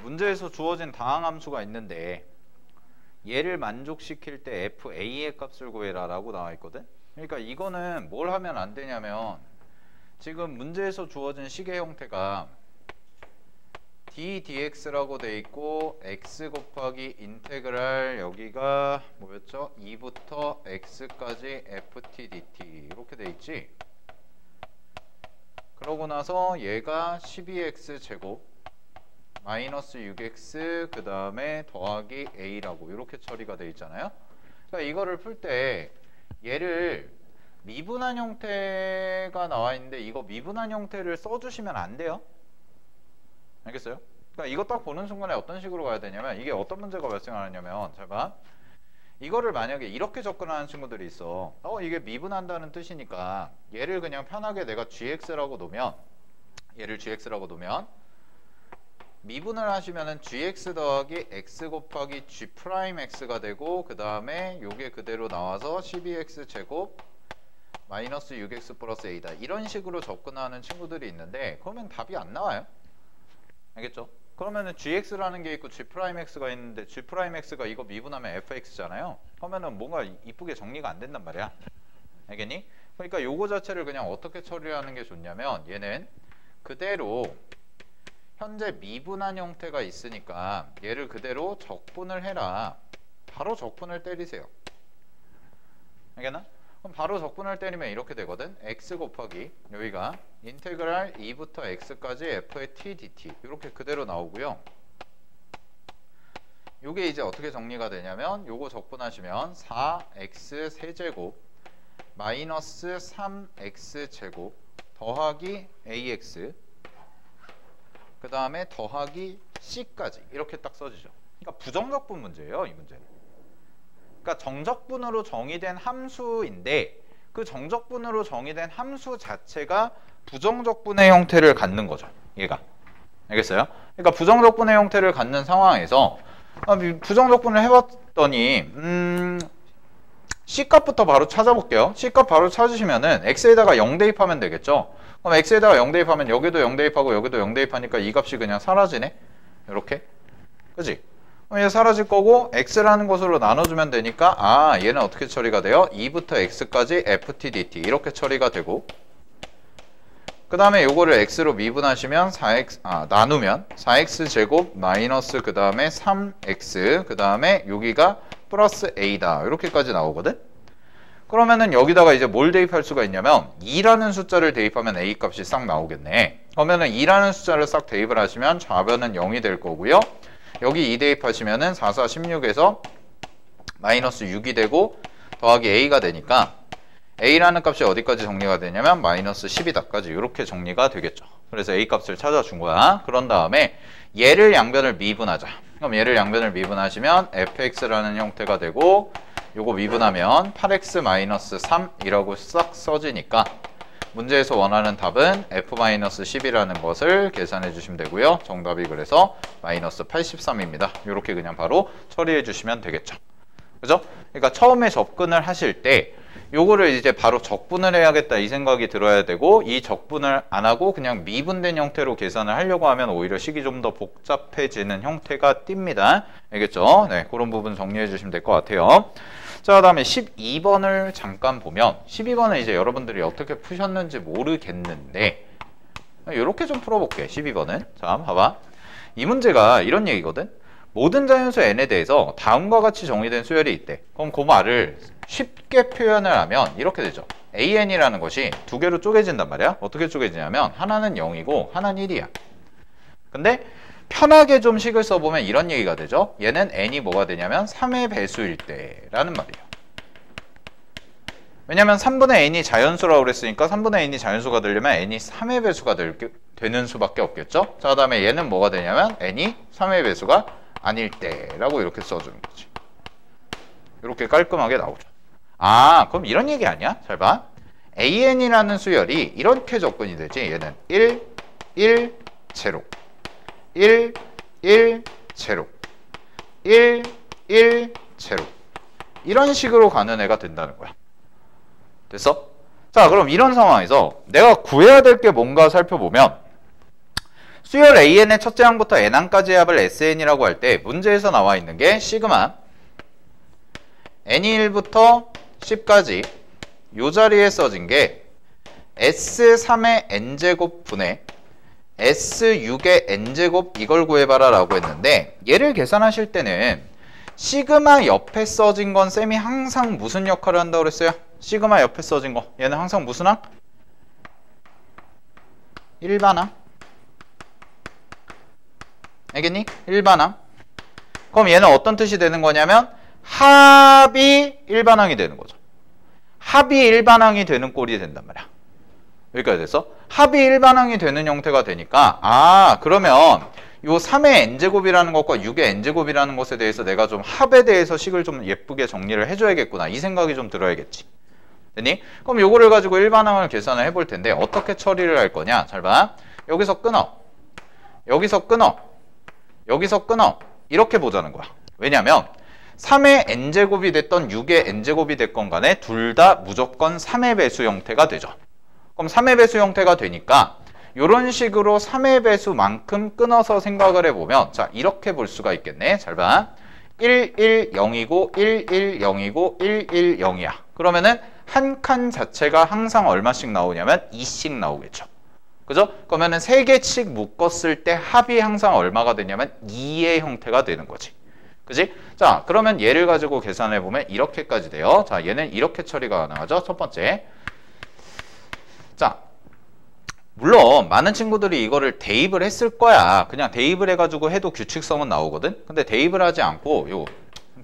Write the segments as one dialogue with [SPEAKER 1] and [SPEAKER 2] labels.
[SPEAKER 1] 문제에서 주어진 다항함수가 있는데 얘를 만족시킬 때 FA의 값을 구해라 라고 나와 있거든. 그러니까 이거는 뭘 하면 안 되냐면 지금 문제에서 주어진 식의 형태가 ddx라고 돼 있고 x 곱하기 인테그랄 여기가 뭐였죠? 2부터 x까지 ft dt 이렇게 돼 있지. 그러고 나서 얘가 12x 제곱 마이너스 6x 그 다음에 더하기 a라고 이렇게 처리가 돼 있잖아요. 그러니까 이거를 풀 때 얘를 미분한 형태가 나와 있는데 이거 미분한 형태를 써주시면 안 돼요. 알겠어요? 그러니까 이거 딱 보는 순간에 어떤 식으로 가야 되냐면 이게 어떤 문제가 발생하냐면 잘 봐. 이거를 만약에 이렇게 접근하는 친구들이 있어. 이게 미분한다는 뜻이니까 얘를 그냥 편하게 내가 gx라고 놓으면 얘를 gx라고 놓으면 미분을 하시면은 gx 더하기 x 곱하기 g 프라임 x가 되고 그 다음에 요게 그대로 나와서 12x 제곱 마이너스 6x 플러스 a다. 이런 식으로 접근하는 친구들이 있는데 그러면 답이 안 나와요. 알겠죠? 그러면은 gx라는 게 있고 g 프라임 x가 있는데 g 프라임 x가 이거 미분하면 fx잖아요. 그러면은 뭔가 이쁘게 정리가 안 된단 말이야. 알겠니? 그러니까 요거 자체를 그냥 어떻게 처리하는 게 좋냐면 얘는 그대로 현재 미분한 형태가 있으니까 얘를 그대로 적분을 해라. 바로 적분을 때리세요. 알겠나? 그럼 바로 적분을 때리면 이렇게 되거든. x 곱하기 여기가 인테그랄 2부터 x까지 f의 t dt 이렇게 그대로 나오고요. 요게 이제 어떻게 정리가 되냐면 요거 적분하시면 4x 세제곱 마이너스 3x 제곱 더하기 ax 그 다음에 더하기 c까지 이렇게 딱 써지죠. 그러니까 부정적분 문제예요, 이 문제는. 그러니까 정적분으로 정의된 함수인데 그 정적분으로 정의된 함수 자체가 부정적분의 형태를 갖는 거죠. 얘가. 알겠어요? 그러니까 부정적분의 형태를 갖는 상황에서 부정적분을 해봤더니 C값부터 바로 찾아볼게요. C값 바로 찾으시면은 X에다가 0 대입하면 되겠죠. 그럼 X에다가 0 대입하면 여기도 0 대입하고 여기도 0 대입하니까 이 값이 그냥 사라지네. 이렇게. 그치? 그럼 얘 사라질 거고 X라는 것으로 나눠주면 되니까 얘는 어떻게 처리가 돼요? 2부터 X까지 FT DT 이렇게 처리가 되고 그 다음에 요거를 X로 미분하시면 4X, 나누면 4X 제곱 마이너스 그 다음에 3X 그 다음에 여기가 플러스 A다. 이렇게까지 나오거든? 그러면은 여기다가 이제 뭘 대입할 수가 있냐면 2라는 숫자를 대입하면 A 값이 싹 나오겠네. 그러면은 2라는 숫자를 싹 대입을 하시면 좌변은 0이 될 거고요. 여기 2 대입하시면은 4, 4, 16에서 마이너스 6이 되고 더하기 A가 되니까 A라는 값이 어디까지 정리가 되냐면 마이너스 10이다까지 이렇게 정리가 되겠죠. 그래서 A 값을 찾아준 거야. 그런 다음에 얘를 양변을 미분하자. 그럼 얘를 양변을 미분하시면 fx라는 형태가 되고 요거 미분하면 8x 마이너스 3이라고 싹 써지니까 문제에서 원하는 답은 f-10이라는 것을 계산해 주시면 되고요. 정답이 그래서 마이너스 83입니다. 이렇게 그냥 바로 처리해 주시면 되겠죠. 그죠? 그러니까 처음에 접근을 하실 때 요거를 이제 바로 적분을 해야겠다 이 생각이 들어야 되고 이 적분을 안 하고 그냥 미분된 형태로 계산을 하려고 하면 오히려 식이 좀 더 복잡해지는 형태가 띕니다. 알겠죠? 네, 그런 부분 정리해 주시면 될 것 같아요. 자, 다음에 12번을 잠깐 보면 12번은 이제 여러분들이 어떻게 푸셨는지 모르겠는데 이렇게 좀 풀어볼게. 12번은 자, 봐봐. 이 문제가 이런 얘기거든. 모든 자연수 n에 대해서 다음과 같이 정의된 수열이 있대. 그럼 그 말을 쉽게 표현을 하면 이렇게 되죠. an이라는 것이 두 개로 쪼개진단 말이야. 어떻게 쪼개지냐면 하나는 0이고 하나는 1이야. 근데 편하게 좀 식을 써보면 이런 얘기가 되죠. 얘는 n이 뭐가 되냐면 3의 배수일 때라는 말이에요. 왜냐면 3분의 n이 자연수라고 그랬으니까 3분의 n이 자연수가 되려면 n이 3의 배수가 되는 수밖에 없겠죠. 자, 그다음에 얘는 뭐가 되냐면 n이 3의 배수가 아닐 때라고 이렇게 써주는 거지. 이렇게 깔끔하게 나오죠. 그럼 이런 얘기 아니야? 잘 봐. an이라는 수열이 이렇게 접근이 되지. 얘는 1, 1, 제로 1, 1, 제로 1, 1, 제로 이런 식으로 가는 애가 된다는 거야. 됐어? 자, 그럼 이런 상황에서 내가 구해야 될 게 뭔가 살펴보면 수열 AN의 첫째 항부터 n항까지의 합을 SN이라고 할 때 문제에서 나와 있는 게 시그마 N1부터 10까지 요 자리에 써진 게 S3의 N제곱 분의 S6의 N제곱 이걸 구해봐라 라고 했는데 얘를 계산하실 때는 시그마 옆에 써진 건 쌤이 항상 무슨 역할을 한다고 그랬어요? 시그마 옆에 써진 거 얘는 항상 무슨 항? 일반항 알겠니? 일반항. 그럼 얘는 어떤 뜻이 되는 거냐면 합이 일반항이 되는 거죠. 합이 일반항이 되는 꼴이 된단 말이야. 여기까지 돼서 합이 일반항이 되는 형태가 되니까 그러면 요 3의 n제곱이라는 것과 6의 n제곱이라는 것에 대해서 내가 좀 합에 대해서 식을 좀 예쁘게 정리를 해줘야겠구나 이 생각이 좀 들어야겠지. 됐니? 그럼 요거를 가지고 일반항을 계산을 해볼 텐데 어떻게 처리를 할 거냐. 잘 봐. 여기서 끊어. 여기서 끊어. 여기서 끊어. 이렇게 보자는 거야. 왜냐면 3의 n제곱이 됐던 6의 n제곱이 됐건 간에 둘 다 무조건 3의 배수 형태가 되죠. 그럼 3의 배수 형태가 되니까 이런 식으로 3의 배수만큼 끊어서 생각을 해보면 자 이렇게 볼 수가 있겠네. 잘 봐. 1, 1, 0이고 1, 1, 0이고 1, 1, 0이야. 그러면은 한 칸 자체가 항상 얼마씩 나오냐면 2씩 나오겠죠. 그죠? 그러면은 3개씩 묶었을 때 합이 항상 얼마가 되냐면 2의 형태가 되는 거지. 그지? 자, 그러면 얘를 가지고 계산해 보면 이렇게까지 돼요. 자, 얘는 이렇게 처리가 가능하죠. 첫 번째. 자, 물론 많은 친구들이 이거를 대입을 했을 거야. 그냥 대입을 해가지고 해도 규칙성은 나오거든. 근데 대입을 하지 않고 요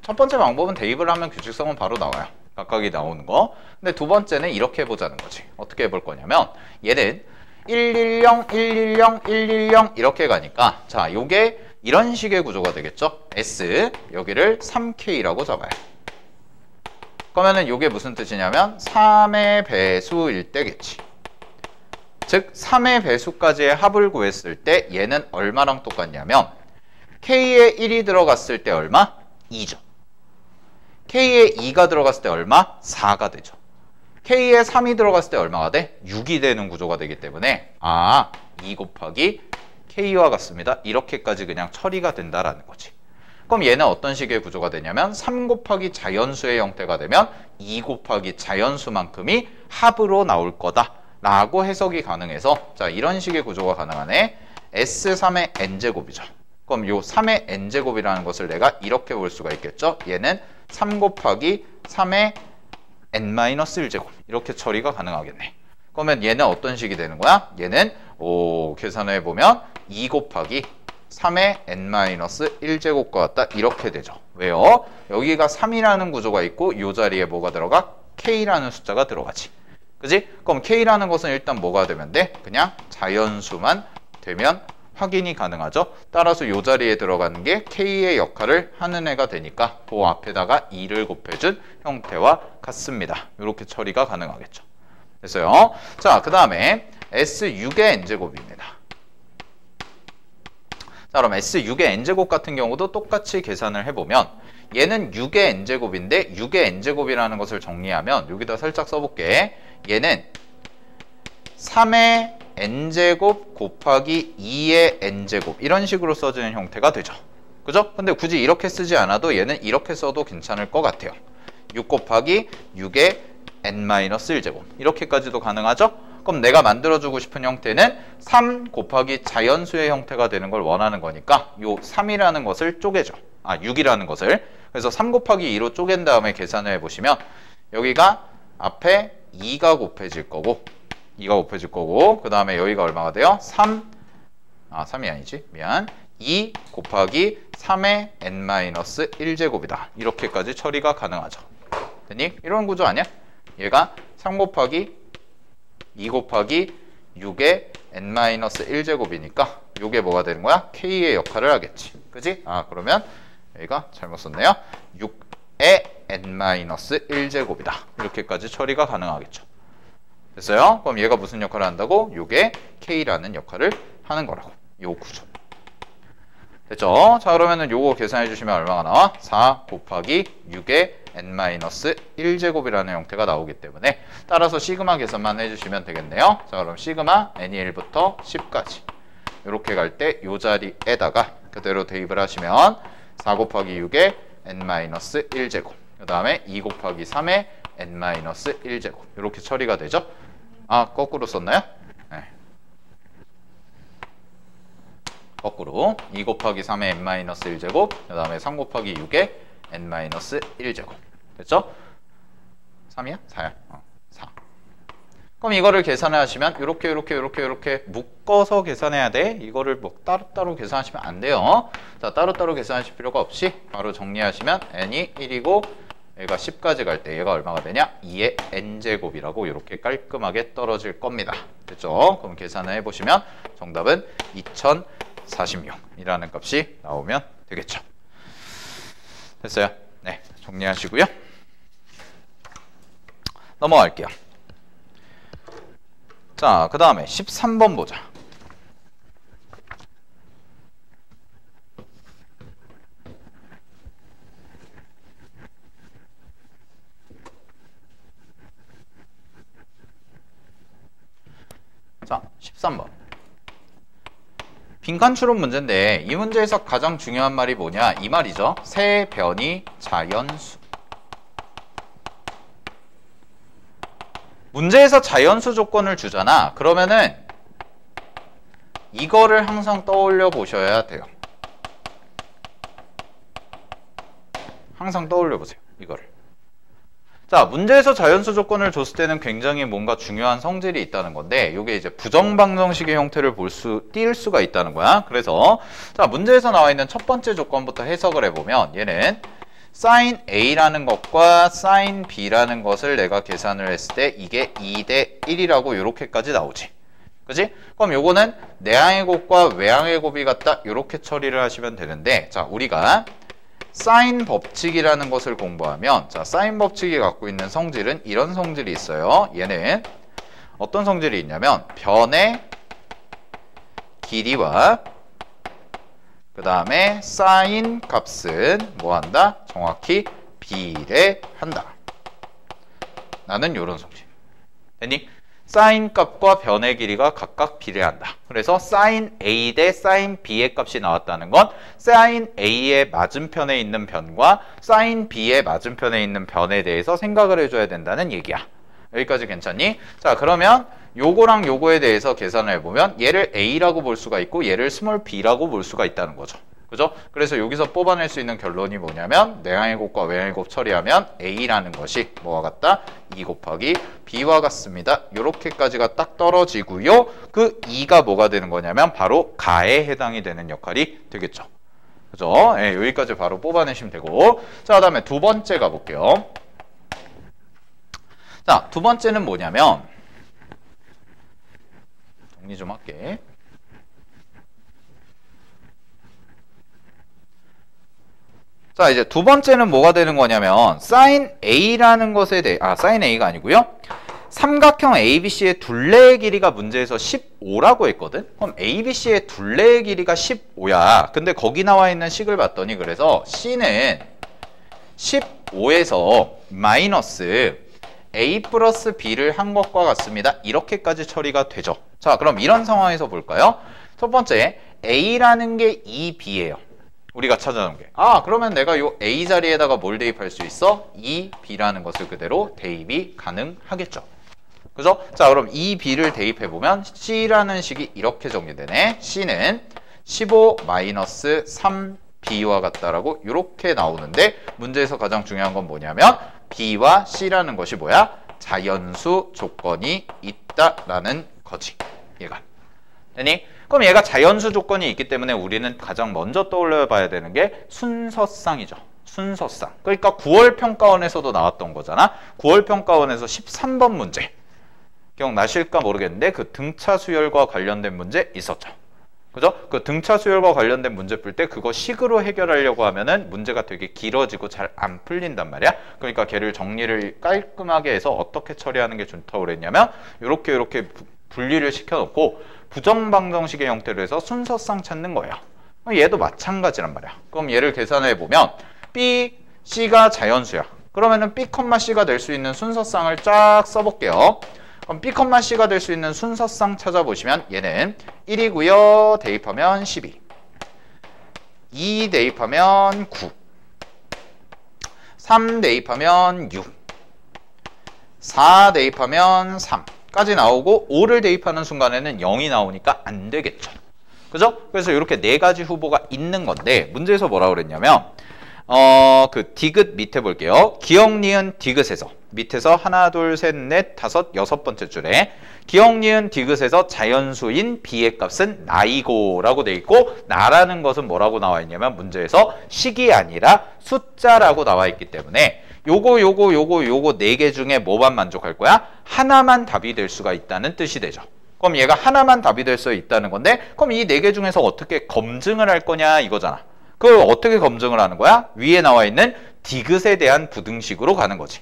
[SPEAKER 1] 첫 번째 방법은 대입을 하면 규칙성은 바로 나와요. 각각이 나오는 거. 근데 두 번째는 이렇게 해보자는 거지. 어떻게 해볼 거냐면 얘는 110, 110, 110 이렇게 가니까 자, 요게 이런 식의 구조가 되겠죠. S 여기를 3K라고 잡아요. 그러면은 요게 무슨 뜻이냐면 3의 배수일 때겠지. 즉 3의 배수까지의 합을 구했을 때 얘는 얼마랑 똑같냐면 K에 1이 들어갔을 때 얼마? 2죠. K에 2가 들어갔을 때 얼마? 4가 되죠. K에 3이 들어갔을 때 얼마가 돼? 6이 되는 구조가 되기 때문에 2 곱하기 K와 같습니다. 이렇게까지 그냥 처리가 된다라는 거지. 그럼 얘는 어떤 식의 구조가 되냐면 3 곱하기 자연수의 형태가 되면 2 곱하기 자연수만큼이 합으로 나올 거다 라고 해석이 가능해서 자 이런 식의 구조가 가능하네. S3의 n제곱이죠. 그럼 요 3의 n제곱이라는 것을 내가 이렇게 볼 수가 있겠죠. 얘는 3 곱하기 3의 n-1제곱 이렇게 처리가 가능하겠네. 그러면 얘는 어떤 식이 되는 거야? 얘는 계산해 보면 2 곱하기 3의 n-1제곱과 같다 이렇게 되죠. 왜요? 여기가 3이라는 구조가 있고 이 자리에 뭐가 들어가? k라는 숫자가 들어가지. 그지? 그럼 k라는 것은 일단 뭐가 되면 돼? 그냥 자연수만 되면 확인이 가능하죠. 따라서 이 자리에 들어가는 게 k의 역할을 하는 애가 되니까 그 앞에다가 2를 곱해준 형태와 같습니다. 이렇게 처리가 가능하겠죠. 됐어요. 자, 그 다음에 S6의 n제곱입니다. 자, 그럼 S6의 n제곱 같은 경우도 똑같이 계산을 해보면 얘는 6의 n제곱인데 6의 n제곱이라는 것을 정리하면 여기다 살짝 써볼게. 얘는 3의 n제곱 곱하기 2의 n제곱 이런 식으로 써지는 형태가 되죠. 그죠? 근데 굳이 이렇게 쓰지 않아도 얘는 이렇게 써도 괜찮을 것 같아요. 6 곱하기 6의 n-1제곱 이렇게까지도 가능하죠? 그럼 내가 만들어주고 싶은 형태는 3 곱하기 자연수의 형태가 되는 걸 원하는 거니까 요 3이라는 것을 쪼개죠. 6이라는 것을. 그래서 3 곱하기 2로 쪼갠 다음에 계산을 해보시면 여기가 앞에 2가 곱해질 거고 2가 곱해질 거고 그 다음에 여기가 얼마가 돼요? 3이 아니지. 미안. 2 곱하기 3의 n-1제곱이다. 이렇게까지 처리가 가능하죠. 됐니? 이런 구조 아니야? 얘가 3 곱하기 2 곱하기 6의 n-1제곱이니까 이게 뭐가 되는 거야? k의 역할을 하겠지. 그지? 그러면 여기가 잘못 썼네요. 6의 n-1제곱이다. 이렇게까지 처리가 가능하겠죠. 됐어요? 그럼 얘가 무슨 역할을 한다고? 요게 k라는 역할을 하는 거라고. 요 구조. 됐죠? 자, 그러면은 요거 계산해 주시면 얼마가 나와? 4 곱하기 6의 n-1제곱이라는 형태가 나오기 때문에 따라서 시그마 계산만 해주시면 되겠네요. 자, 그럼 시그마 n1부터 10까지 이렇게 갈 때 이 자리에다가 그대로 대입을 하시면 4 곱하기 6에 n-1제곱 그 다음에 2 곱하기 3에 n-1제곱 이렇게 처리가 되죠. 아, 거꾸로 썼나요? 네. 거꾸로 2 곱하기 3에 n-1제곱 그 다음에 3 곱하기 6에 n-1제곱 됐죠? 3이야? 4야? 4. 그럼 이거를 계산을 하시면 이렇게 묶어서 계산해야 돼. 이거를 뭐 따로따로 계산하시면 안 돼요. 자, 따로따로 계산하실 필요가 없이 바로 정리하시면 n이 1이고 얘가 10까지 갈 때 얘가 얼마가 되냐? 2의 n제곱이라고 이렇게 깔끔하게 떨어질 겁니다. 됐죠? 그럼 계산을 해보시면 정답은 2046이라는 값이 나오면 되겠죠. 됐어요? 네, 정리하시고요. 넘어갈게요. 자, 그 다음에 13번 보자. 자, 13번. 빈칸 추론 문제인데 이 문제에서 가장 중요한 말이 뭐냐? 이 말이죠. 세 변이 자연수. 문제에서 자연수 조건을 주잖아. 그러면은 이거를 항상 떠올려 보셔야 돼요. 항상 떠올려 보세요. 이거를. 자, 문제에서 자연수 조건을 줬을 때는 굉장히 뭔가 중요한 성질이 있다는 건데 이게 이제 부정방정식의 형태를 띌 수가 있다는 거야. 그래서 자, 문제에서 나와 있는 첫 번째 조건부터 해석을 해보면 얘는 sin A라는 것과 sin B라는 것을 내가 계산을 했을 때 이게 2대 1이라고 이렇게까지 나오지. 그지? 그럼 요거는 내항의 곱과 외항의 곱이 같다. 이렇게 처리를 하시면 되는데 자, 우리가 사인 법칙이라는 것을 공부하면 자, 사인 법칙이 갖고 있는 성질은 이런 성질이 있어요. 얘는 어떤 성질이 있냐면 변의 길이와 그 다음에 사인 값은 뭐 한다? 정확히 비례한다. 나는 이런 성질. 됐니? 사인 값과 변의 길이가 각각 비례한다. 그래서 사인 A 대 사인 B의 값이 나왔다는 건 사인 A의 맞은편에 있는 변과 사인 B의 맞은편에 있는 변에 대해서 생각을 해줘야 된다는 얘기야. 여기까지 괜찮니? 자, 그러면 요거랑 요거에 대해서 계산을 해보면 얘를 A라고 볼 수가 있고 얘를 스몰 b라고 볼 수가 있다는 거죠. 그죠? 그래서 여기서 뽑아낼 수 있는 결론이 뭐냐면 내항의 곱과 외항의 곱 처리하면 A라는 것이 뭐와 같다? 2 곱하기 B와 같습니다. 요렇게까지가 딱 떨어지고요. 그 2가 뭐가 되는 거냐면 바로 가에 해당이 되는 역할이 되겠죠. 그죠? 예, 여기까지 바로 뽑아내시면 되고 자, 그 다음에 두 번째 가볼게요. 자, 두 번째는 뭐냐면 정리 좀 할게. 자, 이제 두 번째는 뭐가 되는 거냐면 sin A라는 것에 대해 sin A가 아니고요. 삼각형 ABC의 둘레의 길이가 문제에서 15라고 했거든. 그럼 ABC의 둘레의 길이가 15야. 근데 거기 나와 있는 식을 봤더니 그래서 C는 15에서 마이너스 A 플러스 B를 한 것과 같습니다. 이렇게까지 처리가 되죠. 자, 그럼 이런 상황에서 볼까요? 첫 번째, A라는 게 2B예요. 우리가 찾아놓은 게. 그러면 내가 요 A 자리에다가 뭘 대입할 수 있어? 2B라는 것을 그대로 대입이 가능하겠죠. 그죠? 자, 그럼 2B를 대입해보면 C라는 식이 이렇게 정리되네. C는 15-3B와 같다라고 이렇게 나오는데 문제에서 가장 중요한 건 뭐냐면 B와 C라는 것이 뭐야? 자연수 조건이 있다라는 거지. 얘가. 되니? 그럼 얘가 자연수 조건이 있기 때문에 우리는 가장 먼저 떠올려 봐야 되는 게 순서쌍이죠. 순서쌍. 그러니까 9월 평가원에서도 나왔던 거잖아. 9월 평가원에서 13번 문제. 기억나실까 모르겠는데 그 등차 수열과 관련된 문제 있었죠. 그죠? 그 등차 수열과 관련된 문제 풀 때 그거 식으로 해결하려고 하면은 문제가 되게 길어지고 잘 안 풀린단 말이야. 그러니까 걔를 정리를 깔끔하게 해서 어떻게 처리하는 게 좋다고 그랬냐면 요렇게 분리를 시켜놓고 부정방정식의 형태로 해서 순서쌍 찾는 거예요. 얘도 마찬가지란 말이야. 그럼 얘를 계산해 보면 B, C가 자연수야. 그러면은 B, C가 될 수 있는 순서쌍을 쫙 써볼게요. 그럼 B, C가 될 수 있는 순서상 찾아보시면 얘는 1이고요. 대입하면 12. 2 대입하면 9. 3 대입하면 6. 4 대입하면 3까지 나오고 5를 대입하는 순간에는 0이 나오니까 안 되겠죠. 그죠? 그래서 이렇게 네 가지 후보가 있는 건데 문제에서 뭐라고 그랬냐면 그 디귿 밑에 볼게요. 기역, 니은, 디귿에서 밑에서 하나, 둘, 셋, 넷, 다섯, 여섯 번째 줄에 기역, 니은, 디귿에서 자연수인 B의 값은 나이고 라고 돼 있고 나라는 것은 뭐라고 나와 있냐면 문제에서 식이 아니라 숫자라고 나와 있기 때문에 요거 네 개 중에 뭐만 만족할 거야? 하나만 답이 될 수가 있다는 뜻이 되죠. 그럼 얘가 하나만 답이 될 수 있다는 건데 그럼 이 네 개 중에서 어떻게 검증을 할 거냐 이거잖아. 그걸 어떻게 검증을 하는 거야? 위에 나와 있는 디귿에 대한 부등식으로 가는 거지.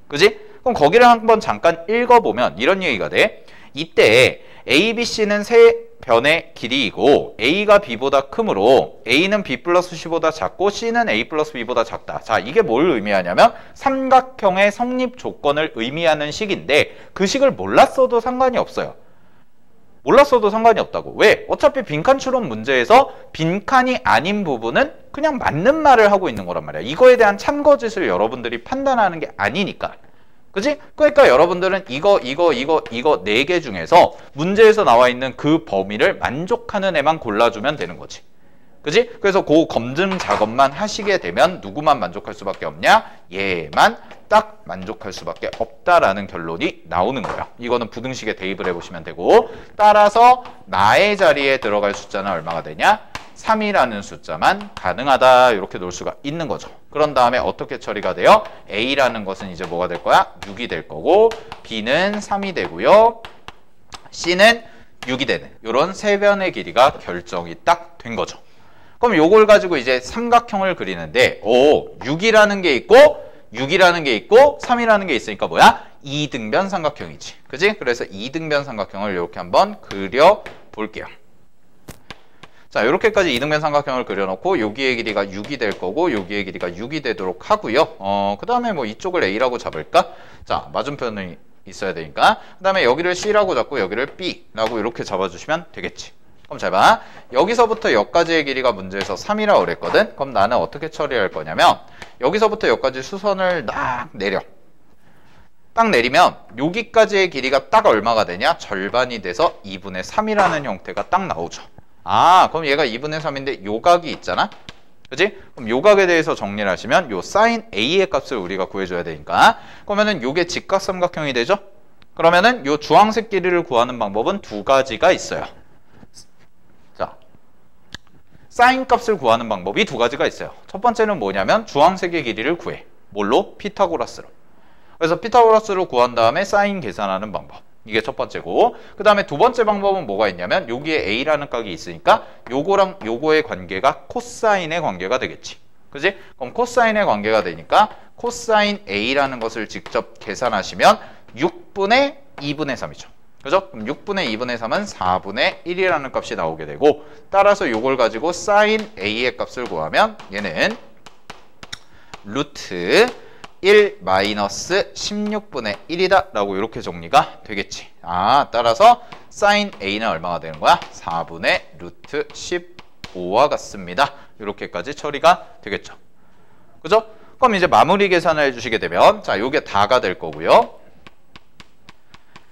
[SPEAKER 1] 그지? 그럼 거기를 한번 잠깐 읽어보면 이런 얘기가 돼. 이때 A, B, C는 세 변의 길이이고 A가 B보다 크므로 A는 B 플러스 C보다 작고 C는 A 플러스 B보다 작다. 자, 이게 뭘 의미하냐면 삼각형의 성립 조건을 의미하는 식인데 그 식을 몰랐어도 상관이 없어요. 몰랐어도 상관이 없다고. 왜? 어차피 빈칸 추론 문제에서 빈칸이 아닌 부분은 그냥 맞는 말을 하고 있는 거란 말이야. 이거에 대한 참거짓을 여러분들이 판단하는 게 아니니까. 그지? 그러니까 여러분들은 이거 네 개 중에서 문제에서 나와 있는 그 범위를 만족하는 애만 골라주면 되는 거지. 그지? 그래서 그 검증 작업만 하시게 되면 누구만 만족할 수밖에 없냐? 얘만 딱 만족할 수밖에 없다라는 결론이 나오는 거야. 이거는 부등식에 대입을 해보시면 되고 따라서 나의 자리에 들어갈 숫자는 얼마가 되냐? 3이라는 숫자만 가능하다 이렇게 놓을 수가 있는 거죠. 그런 다음에 어떻게 처리가 돼요? A라는 것은 이제 뭐가 될 거야? 6이 될 거고 B는 3이 되고요. C는 6이 되는 이런 세 변의 길이가 결정이 딱 된 거죠. 그럼 요걸 가지고 이제 삼각형을 그리는데 6이라는 게 있고 3이라는 게 있으니까 뭐야? 2등변 삼각형이지. 그지? 그래서 2등변 삼각형을 이렇게 한번 그려 볼게요. 자, 이렇게까지 2등변 삼각형을 그려놓고 여기의 길이가 6이 될 거고 여기의 길이가 6이 되도록 하고요. 그 다음에 뭐 이쪽을 A라고 잡을까? 자, 맞은편이 있어야 되니까. 그 다음에 여기를 C라고 잡고 여기를 B라고 이렇게 잡아주시면 되겠지. 그럼 잘 봐. 여기서부터 여기까지의 길이가 문제에서 3이라고 그랬거든? 그럼 나는 어떻게 처리할 거냐면 여기서부터 여기까지 수선을 딱 내려. 딱 내리면 여기까지의 길이가 딱 얼마가 되냐? 절반이 돼서 2분의 3이라는 형태가 딱 나오죠. 아, 그럼 얘가 2분의 3인데 요 각이 있잖아? 그지? 그럼 요 각에 대해서 정리를 하시면 요 sin A의 값을 우리가 구해줘야 되니까 그러면은 요게 직각삼각형이 되죠? 그러면은 요 주황색 길이를 구하는 방법은 두 가지가 있어요. 자, sin 값을 구하는 방법이 두 가지가 있어요. 첫 번째는 뭐냐면 주황색의 길이를 구해. 뭘로? 피타고라스로. 그래서 피타고라스로 구한 다음에 sin 계산하는 방법. 이게 첫 번째고 그 다음에 두 번째 방법은 뭐가 있냐면 여기에 A라는 값이 있으니까 요거랑 요거의 관계가 코사인의 관계가 되겠지. 그지? 그럼 코사인의 관계가 되니까 코사인 A라는 것을 직접 계산하시면 6분의 2분의 3이죠. 그죠? 그럼 6분의 2분의 3은 4분의 1이라는 값이 나오게 되고 따라서 요걸 가지고 sin A의 값을 구하면 얘는 루트 1 마이너스 16분의 1이다 라고 이렇게 정리가 되겠지. 아, 따라서 sin A는 얼마가 되는 거야? 4분의 루트 15와 같습니다. 이렇게까지 처리가 되겠죠. 그죠? 그럼 이제 마무리 계산을 해주시게 되면 자, 요게 다가 될 거고요.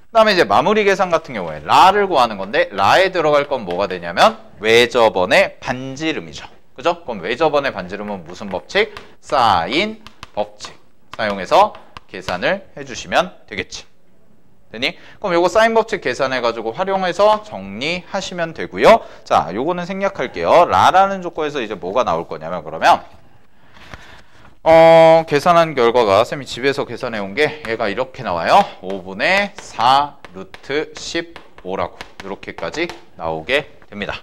[SPEAKER 1] 그 다음에 이제 마무리 계산 같은 경우에 라를 구하는 건데 라에 들어갈 건 뭐가 되냐면 외접원의 반지름이죠. 그죠? 그럼 외접원의 반지름은 무슨 법칙? 사인 법칙 사용해서 계산을 해주시면 되겠지. 되니? 그럼 요거 사인 법칙 계산해가지고 활용해서 정리하시면 되고요. 자, 요거는 생략할게요. 라라는 조건에서 이제 뭐가 나올 거냐면 그러면 계산한 결과가 쌤이 집에서 계산해 온 게 얘가 이렇게 나와요. 5분의 4 루트 15라고 이렇게까지 나오게 됩니다.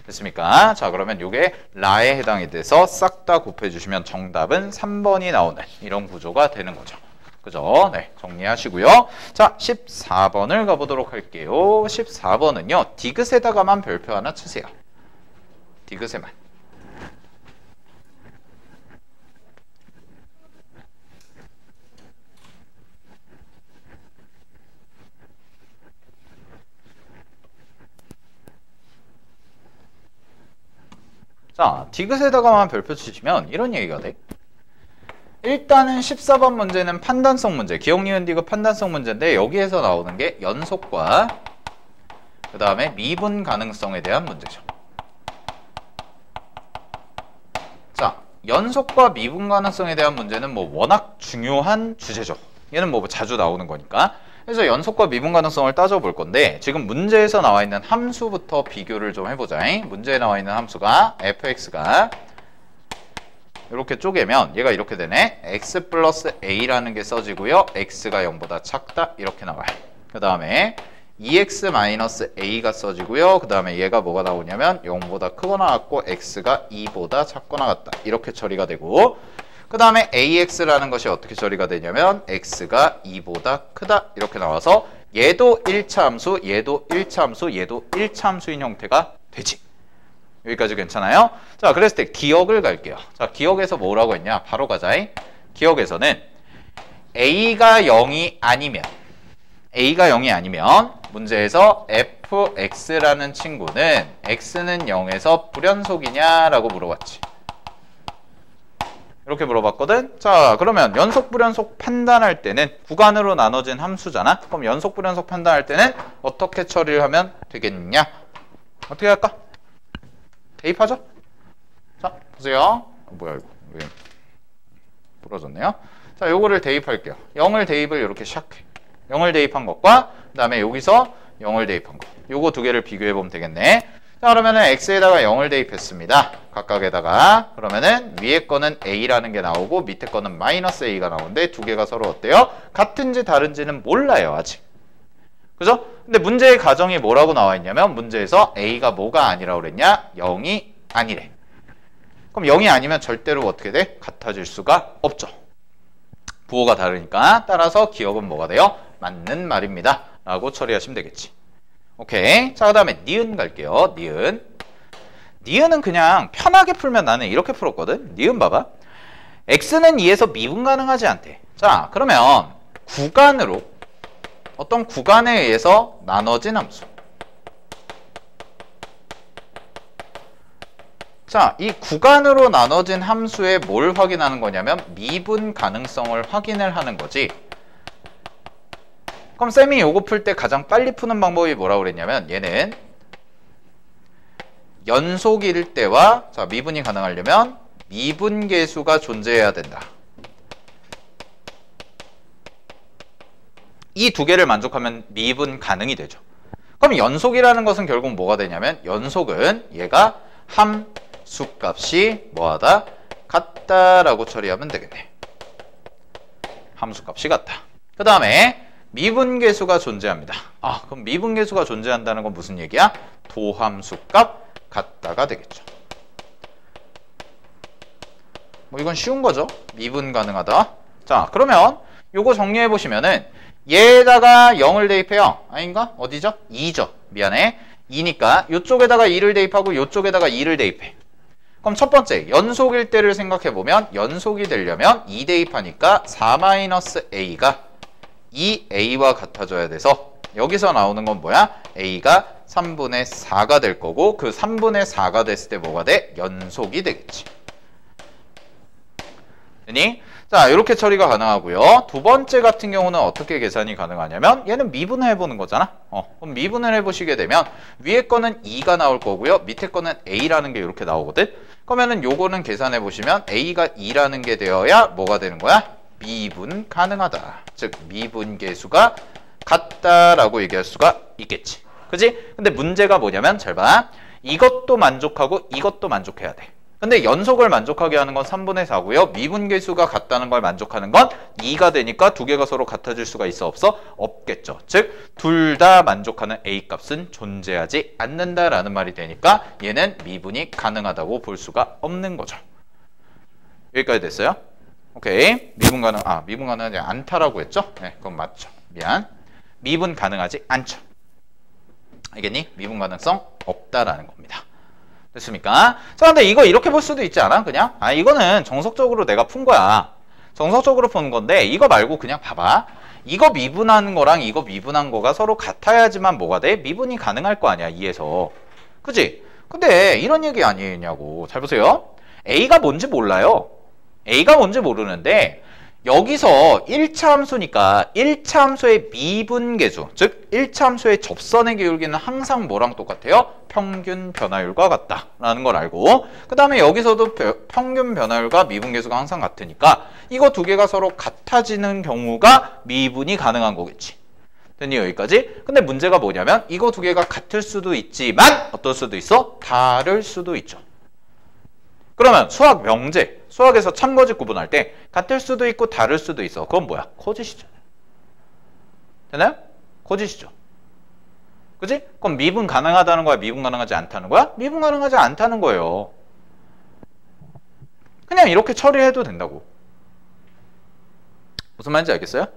[SPEAKER 1] 됐습니까? 자, 그러면 요게 라에 해당이 돼서 싹 다 곱해주시면 정답은 3번이 나오는 이런 구조가 되는 거죠. 그죠? 네, 정리하시고요. 자, 14번을 가보도록 할게요. 14번은요. 디귿에다가만 별표 하나 치세요. 디귿에만. 자, 디귿에다가만 별표 치시면 이런 얘기가 돼. 일단은 14번 문제는 판단성 문제, 기억, 니은, 디귿 판단성 문제인데 여기에서 나오는 게 연속과 그 다음에 미분 가능성에 대한 문제죠. 자, 연속과 미분 가능성에 대한 문제는 뭐 워낙 중요한 주제죠. 얘는 뭐 자주 나오는 거니까. 그래서 연속과 미분 가능성을 따져볼 건데 지금 문제에서 나와 있는 함수부터 비교를 좀 해보자. 문제에 나와 있는 함수가 fx가 이렇게 쪼개면 얘가 이렇게 되네. x 플러스 a라는 게 써지고요. x가 0보다 작다 이렇게 나와요. 그 다음에 2x 마이너스 a가 써지고요. 그 다음에 얘가 뭐가 나오냐면 0보다 크거나 같고 x가 2보다 작거나 같다 이렇게 처리가 되고, 그 다음에 ax라는 것이 어떻게 처리가 되냐면 x가 2보다 크다 이렇게 나와서 얘도 1차 함수, 얘도 1차 함수, 얘도 1차 함수인 형태가 되지. 여기까지 괜찮아요? 자, 그랬을 때 기억을 갈게요. 자, 기억에서 뭐라고 했냐? 바로 가자. 기억에서는 a가 0이 아니면 문제에서 fx라는 친구는 x는 0에서 불연속이냐라고 물어봤지. 이렇게 물어봤거든. 자, 그러면 연속 불연속 판단할 때는 구간으로 나눠진 함수잖아. 그럼 연속 불연속 판단할 때는 어떻게 처리를 하면 되겠냐? 어떻게 할까? 대입하죠? 자, 보세요. 뭐야 이거 왜 부러졌네요. 자, 요거를 대입할게요. 0을 대입을 이렇게 시작해. 0을 대입한 것과 그 다음에 여기서 0을 대입한 것, 요거 두 개를 비교해 보면 되겠네. 자, 그러면은 x에다가 0을 대입했습니다. 각각에다가. 그러면은 위에 거는 a라는 게 나오고 밑에 거는 마이너스 a가 나오는데 두 개가 서로 어때요? 같은지 다른지는 몰라요 아직. 그죠? 근데 문제의 가정이 뭐라고 나와 있냐면 문제에서 a가 뭐가 아니라고 그랬냐? 0이 아니래. 그럼 0이 아니면 절대로 어떻게 돼? 같아질 수가 없죠. 부호가 다르니까. 따라서 기억은 뭐가 돼요? 맞는 말입니다 라고 처리하시면 되겠지. 오케이. 자, 그 다음에 니은 갈게요. 니은은 그냥 편하게 풀면 나는 이렇게 풀었거든. 니은 봐봐. x는 2에서 미분 가능하지 않대. 자, 그러면 구간으로 어떤 구간에 의해서 나눠진 함수. 자, 이 구간으로 나눠진 함수에 뭘 확인하는 거냐면 미분 가능성을 확인을 하는 거지. 그럼 쌤이 요거 풀 때 가장 빨리 푸는 방법이 뭐라고 그랬냐면 얘는 연속일 때와 자, 미분이 가능하려면 미분계수가 존재해야 된다. 이 두 개를 만족하면 미분 가능이 되죠. 그럼 연속이라는 것은 결국 뭐가 되냐면 연속은 얘가 함수값이 뭐하다? 같다라고 처리하면 되겠네. 함수값이 같다. 그 다음에 미분계수가 존재합니다. 아, 그럼 미분계수가 존재한다는 건 무슨 얘기야? 도함수값 같다가 되겠죠. 뭐 이건 쉬운 거죠. 미분 가능하다. 자, 그러면 요거 정리해 보시면은 얘에다가 0을 대입해요. 아닌가? 어디죠? 2죠. 미안해. 2니까 요쪽에다가 2를 대입하고 요쪽에다가 2를 대입해. 그럼 첫 번째 연속일 때를 생각해 보면 연속이 되려면 2 대입하니까 4-a가 2a와 같아져야 돼서 여기서 나오는 건 뭐야? a가 3분의 4가 될 거고 그 3분의 4가 됐을 때 뭐가 돼? 연속이 되겠지. 되니? 자, 이렇게 처리가 가능하고요. 두 번째 같은 경우는 어떻게 계산이 가능하냐면 얘는 미분을 해보는 거잖아. 그럼 미분을 해보시게 되면 위에 거는 2가 나올 거고요. 밑에 거는 a라는 게 이렇게 나오거든. 그러면은 요거는 계산해 보시면 a가 2라는 게 되어야 뭐가 되는 거야? 미분 가능하다. 즉 미분계수가 같다라고 얘기할 수가 있겠지. 그지? 근데 문제가 뭐냐면 잘 봐. 이것도 만족하고 이것도 만족해야 돼. 근데 연속을 만족하게 하는 건 3분의 4고요. 미분계수가 같다는 걸 만족하는 건 2가 되니까 두 개가 서로 같아질 수가 있어 없어? 없겠죠. 즉 둘 다 만족하는 A값은 존재하지 않는다라는 말이 되니까 얘는 미분이 가능하다고 볼 수가 없는 거죠. 여기까지 됐어요? 오케이. 미분 가능하지 않다라고 했죠? 네, 그건 맞죠. 미안. 미분 가능하지 않죠. 알겠니? 미분 가능성 없다라는 겁니다. 됐습니까? 자, 근데 이거 이렇게 볼 수도 있지 않아? 그냥? 이거는 정석적으로 내가 푼 거야. 정석적으로 푼 건데 이거 말고 그냥 봐봐. 이거 미분하는 거랑 이거 미분한 거가 서로 같아야지만 뭐가 돼? 미분이 가능할 거 아니야, 2에서. 그지? 근데 이런 얘기 아니냐고. 잘 보세요. A가 뭔지 몰라요. A가 뭔지 모르는데 여기서 1차 함수니까 1차 함수의 미분계수, 즉 1차 함수의 접선의 기울기는 항상 뭐랑 똑같아요? 평균 변화율과 같다라는 걸 알고, 그 다음에 여기서도 평균 변화율과 미분계수가 항상 같으니까 이거 두 개가 서로 같아지는 경우가 미분이 가능한 거겠지. 됐니? 여기까지? 근데 문제가 뭐냐면 이거 두 개가 같을 수도 있지만 어떨 수도 있어? 다를 수도 있죠. 그러면 수학 명제, 수학에서 참거짓 구분할 때 같을 수도 있고 다를 수도 있어. 그건 뭐야? 거짓이죠. 되나요? 거짓이죠. 그지? 그럼 미분 가능하다는 거야? 미분 가능하지 않다는 거야? 미분 가능하지 않다는 거예요. 그냥 이렇게 처리해도 된다고. 무슨 말인지 알겠어요?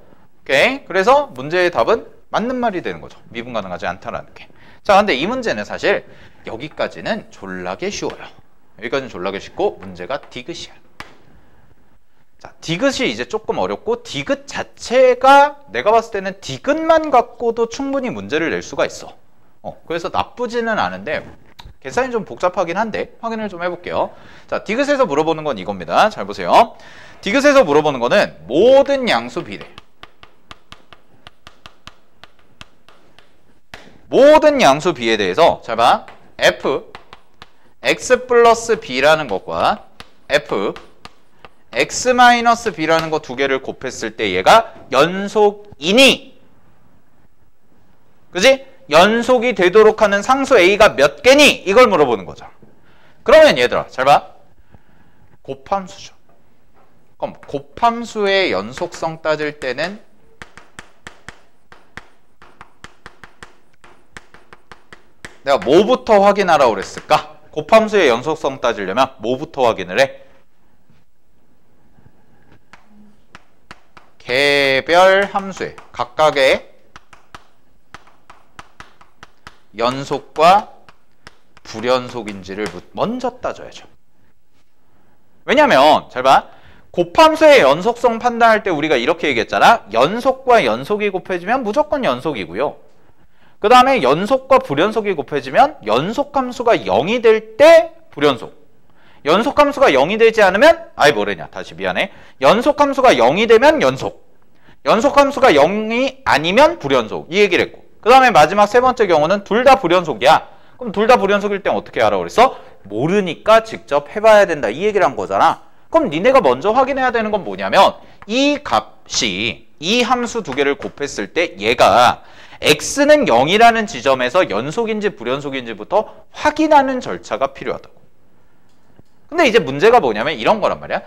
[SPEAKER 1] 오케이. 그래서 문제의 답은 맞는 말이 되는 거죠. 미분 가능하지 않다라는 게. 자, 근데 이 문제는 사실 여기까지는 졸라게 쉬워요. 여기까지는 졸라게 쉽고 문제가 디귿이야. 자, 디귿이 이제 조금 어렵고 디귿 자체가 내가 봤을 때는 디귿만 갖고도 충분히 문제를 낼 수가 있어. 그래서 나쁘지는 않은데 계산이 좀 복잡하긴 한데 확인을 좀 해볼게요. 자, 디귿에서 물어보는 건 이겁니다. 잘 보세요. 디귿에서 물어보는 거는 모든 양수 비례. 모든 양수 b에 대해서 잘 봐. f x 플러스 b라는 것과 f x 마이너스 b라는 거 두 개를 곱했을 때 얘가 연속이니, 그지? 연속이 되도록 하는 상수 a가 몇 개니? 이걸 물어보는 거죠. 그러면 얘들아 잘 봐. 곱함수죠. 그럼 곱함수의 연속성 따질 때는 내가 뭐부터 확인하라고 그랬을까? 곱함수의 연속성 따지려면 뭐부터 확인을 해? 개별 함수의 각각의 연속과 불연속인지를 먼저 따져야죠. 왜냐면 잘 봐. 곱함수의 연속성 판단할 때 우리가 이렇게 얘기했잖아. 연속과 연속이 곱해지면 무조건 연속이고요. 그 다음에 연속과 불연속이 곱해지면 연속함수가 0이 될 때 불연속. 연속함수가 0이 되지 않으면 뭐래냐. 다시 미안해. 연속함수가 0이 되면 연속. 연속함수가 0이 아니면 불연속. 이 얘기를 했고. 그 다음에 마지막 세 번째 경우는 둘 다 불연속이야. 그럼 둘 다 불연속일 땐 어떻게 하라고 그랬어? 모르니까 직접 해봐야 된다. 이 얘기를 한 거잖아. 그럼 니네가 먼저 확인해야 되는 건 뭐냐면 이 값이 이 함수 두 개를 곱했을 때 얘가 x는 0이라는 지점에서 연속인지 불연속인지부터 확인하는 절차가 필요하다고. 근데 이제 문제가 뭐냐면 이런 거란 말이야.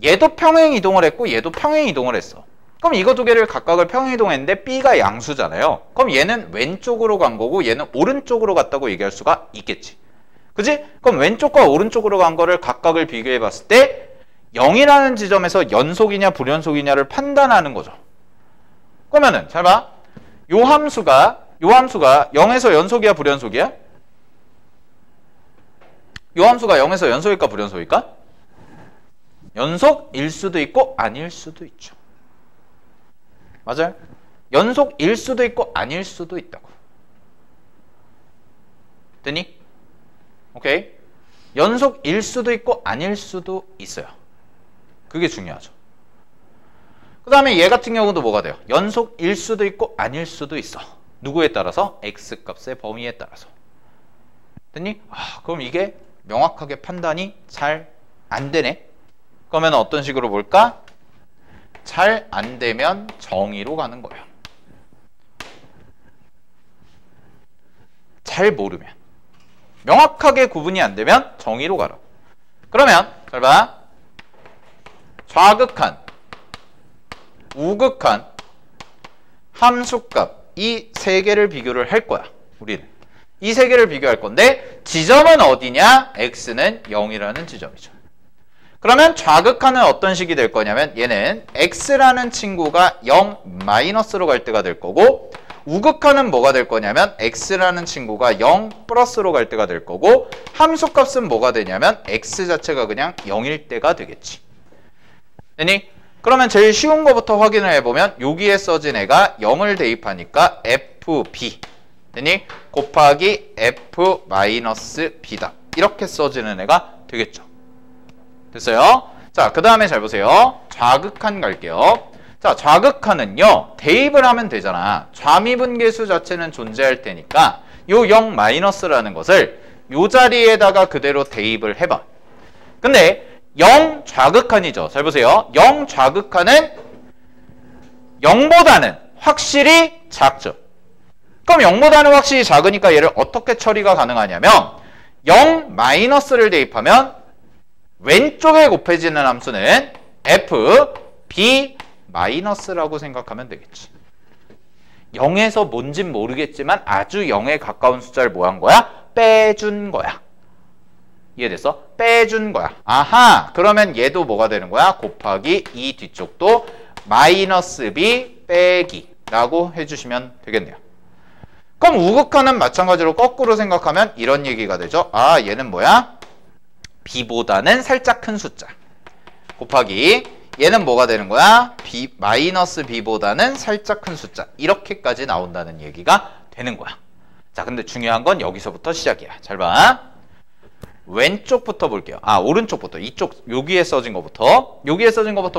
[SPEAKER 1] 얘도 평행 이동을 했고 얘도 평행 이동을 했어. 그럼 이거 두 개를 각각을 평행 이동했는데 b가 양수잖아요. 그럼 얘는 왼쪽으로 간 거고 얘는 오른쪽으로 갔다고 얘기할 수가 있겠지. 그지? 그럼 왼쪽과 오른쪽으로 간 거를 각각을 비교해 봤을 때 0이라는 지점에서 연속이냐 불연속이냐를 판단하는 거죠. 그러면은 잘 봐. 요 함수가 0에서 연속이야 불연속이야? 요 함수가 0에서 연속일까 불연속일까? 연속일 수도 있고 아닐 수도 있죠. 맞아요? 연속일 수도 있고 아닐 수도 있다고. 됐니? 오케이? 연속일 수도 있고 아닐 수도 있어요. 그게 중요하죠. 그 다음에 얘 같은 경우도 뭐가 돼요? 연속일 수도 있고 아닐 수도 있어. 누구에 따라서? x값의 범위에 따라서. 됐니? 그럼 이게 명확하게 판단이 잘 안 되네. 그러면 어떤 식으로 볼까? 잘 안 되면 정의로 가는 거예요. 잘 모르면. 명확하게 구분이 안 되면 정의로 가라고. 그러면 잘 봐. 좌극한, 우극한, 함수값 이 세 개를 비교를 할 거야. 우리는. 이 세 개를 비교할 건데 지점은 어디냐? x는 0이라는 지점이죠. 그러면 좌극한은 어떤 식이 될 거냐면 얘는 x라는 친구가 0 마이너스로 갈 때가 될 거고 우극한은 뭐가 될 거냐면 x라는 친구가 0 플러스로 갈 때가 될 거고 함수값은 뭐가 되냐면 x 자체가 그냥 0일 때가 되겠지. 됐니? 그러면 제일 쉬운 거부터 확인을 해보면 여기에 써진 애가 0을 대입하니까 fb 됐니? 곱하기 f 마이너스 b다. 이렇게 써지는 애가 되겠죠. 됐어요? 자, 그 다음에 잘 보세요. 좌극한 갈게요. 자, 좌극한은요, 대입을 하면 되잖아. 좌미분계수 자체는 존재할 테니까 요 0 마이너스라는 것을 요 자리에다가 그대로 대입을 해봐. 근데 0 좌극한이죠. 잘 보세요. 0 좌극한은 0보다는 확실히 작죠. 그럼 0보다는 확실히 작으니까 얘를 어떻게 처리가 가능하냐면 0 마이너스를 대입하면 왼쪽에 곱해지는 함수는 f b 마이너스라고 생각하면 되겠지. 0에서 뭔진 모르겠지만 아주 0에 가까운 숫자를 뭐 한 거야? 빼준 거야. 이해됐어? 빼준 거야. 아하, 그러면 얘도 뭐가 되는 거야? 곱하기 이 뒤쪽도 마이너스 b 빼기 라고 해주시면 되겠네요. 그럼 우극한은 마찬가지로 거꾸로 생각하면 이런 얘기가 되죠. 아, 얘는 뭐야? b보다는 살짝 큰 숫자 곱하기 얘는 뭐가 되는 거야? b 마이너스 b보다는 살짝 큰 숫자. 이렇게까지 나온다는 얘기가 되는 거야. 자, 근데 중요한 건 여기서부터 시작이야. 잘 봐. 왼쪽부터 볼게요. 아, 오른쪽부터. 이쪽 여기에 써진 거부터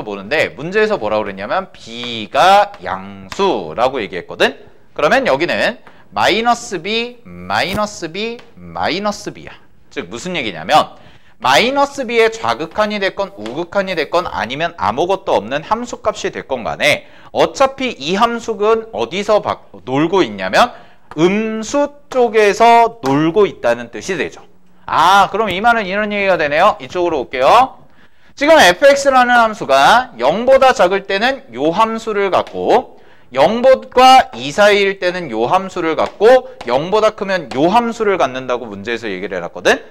[SPEAKER 1] 보는데 문제에서 뭐라고 그랬냐면 b가 양수라고 얘기했거든. 그러면 여기는 마이너스 b, 마이너스 b, 마이너스 b야. 즉 무슨 얘기냐면 마이너스 b의 좌극한이 됐건 우극한이 됐건 아니면 아무것도 없는 함수값이 됐건 간에 어차피 이 함수는 어디서 놀고 있냐면 음수 쪽에서 놀고 있다는 뜻이 되죠. 아, 그럼 이 말은 이런 얘기가 되네요. 이쪽으로 올게요. 지금 fx라는 함수가 0보다 작을 때는 요 함수를 갖고 0보다 2 사이일 때는 요 함수를 갖고 0보다 크면 요 함수를 갖는다고 문제에서 얘기를 해놨거든.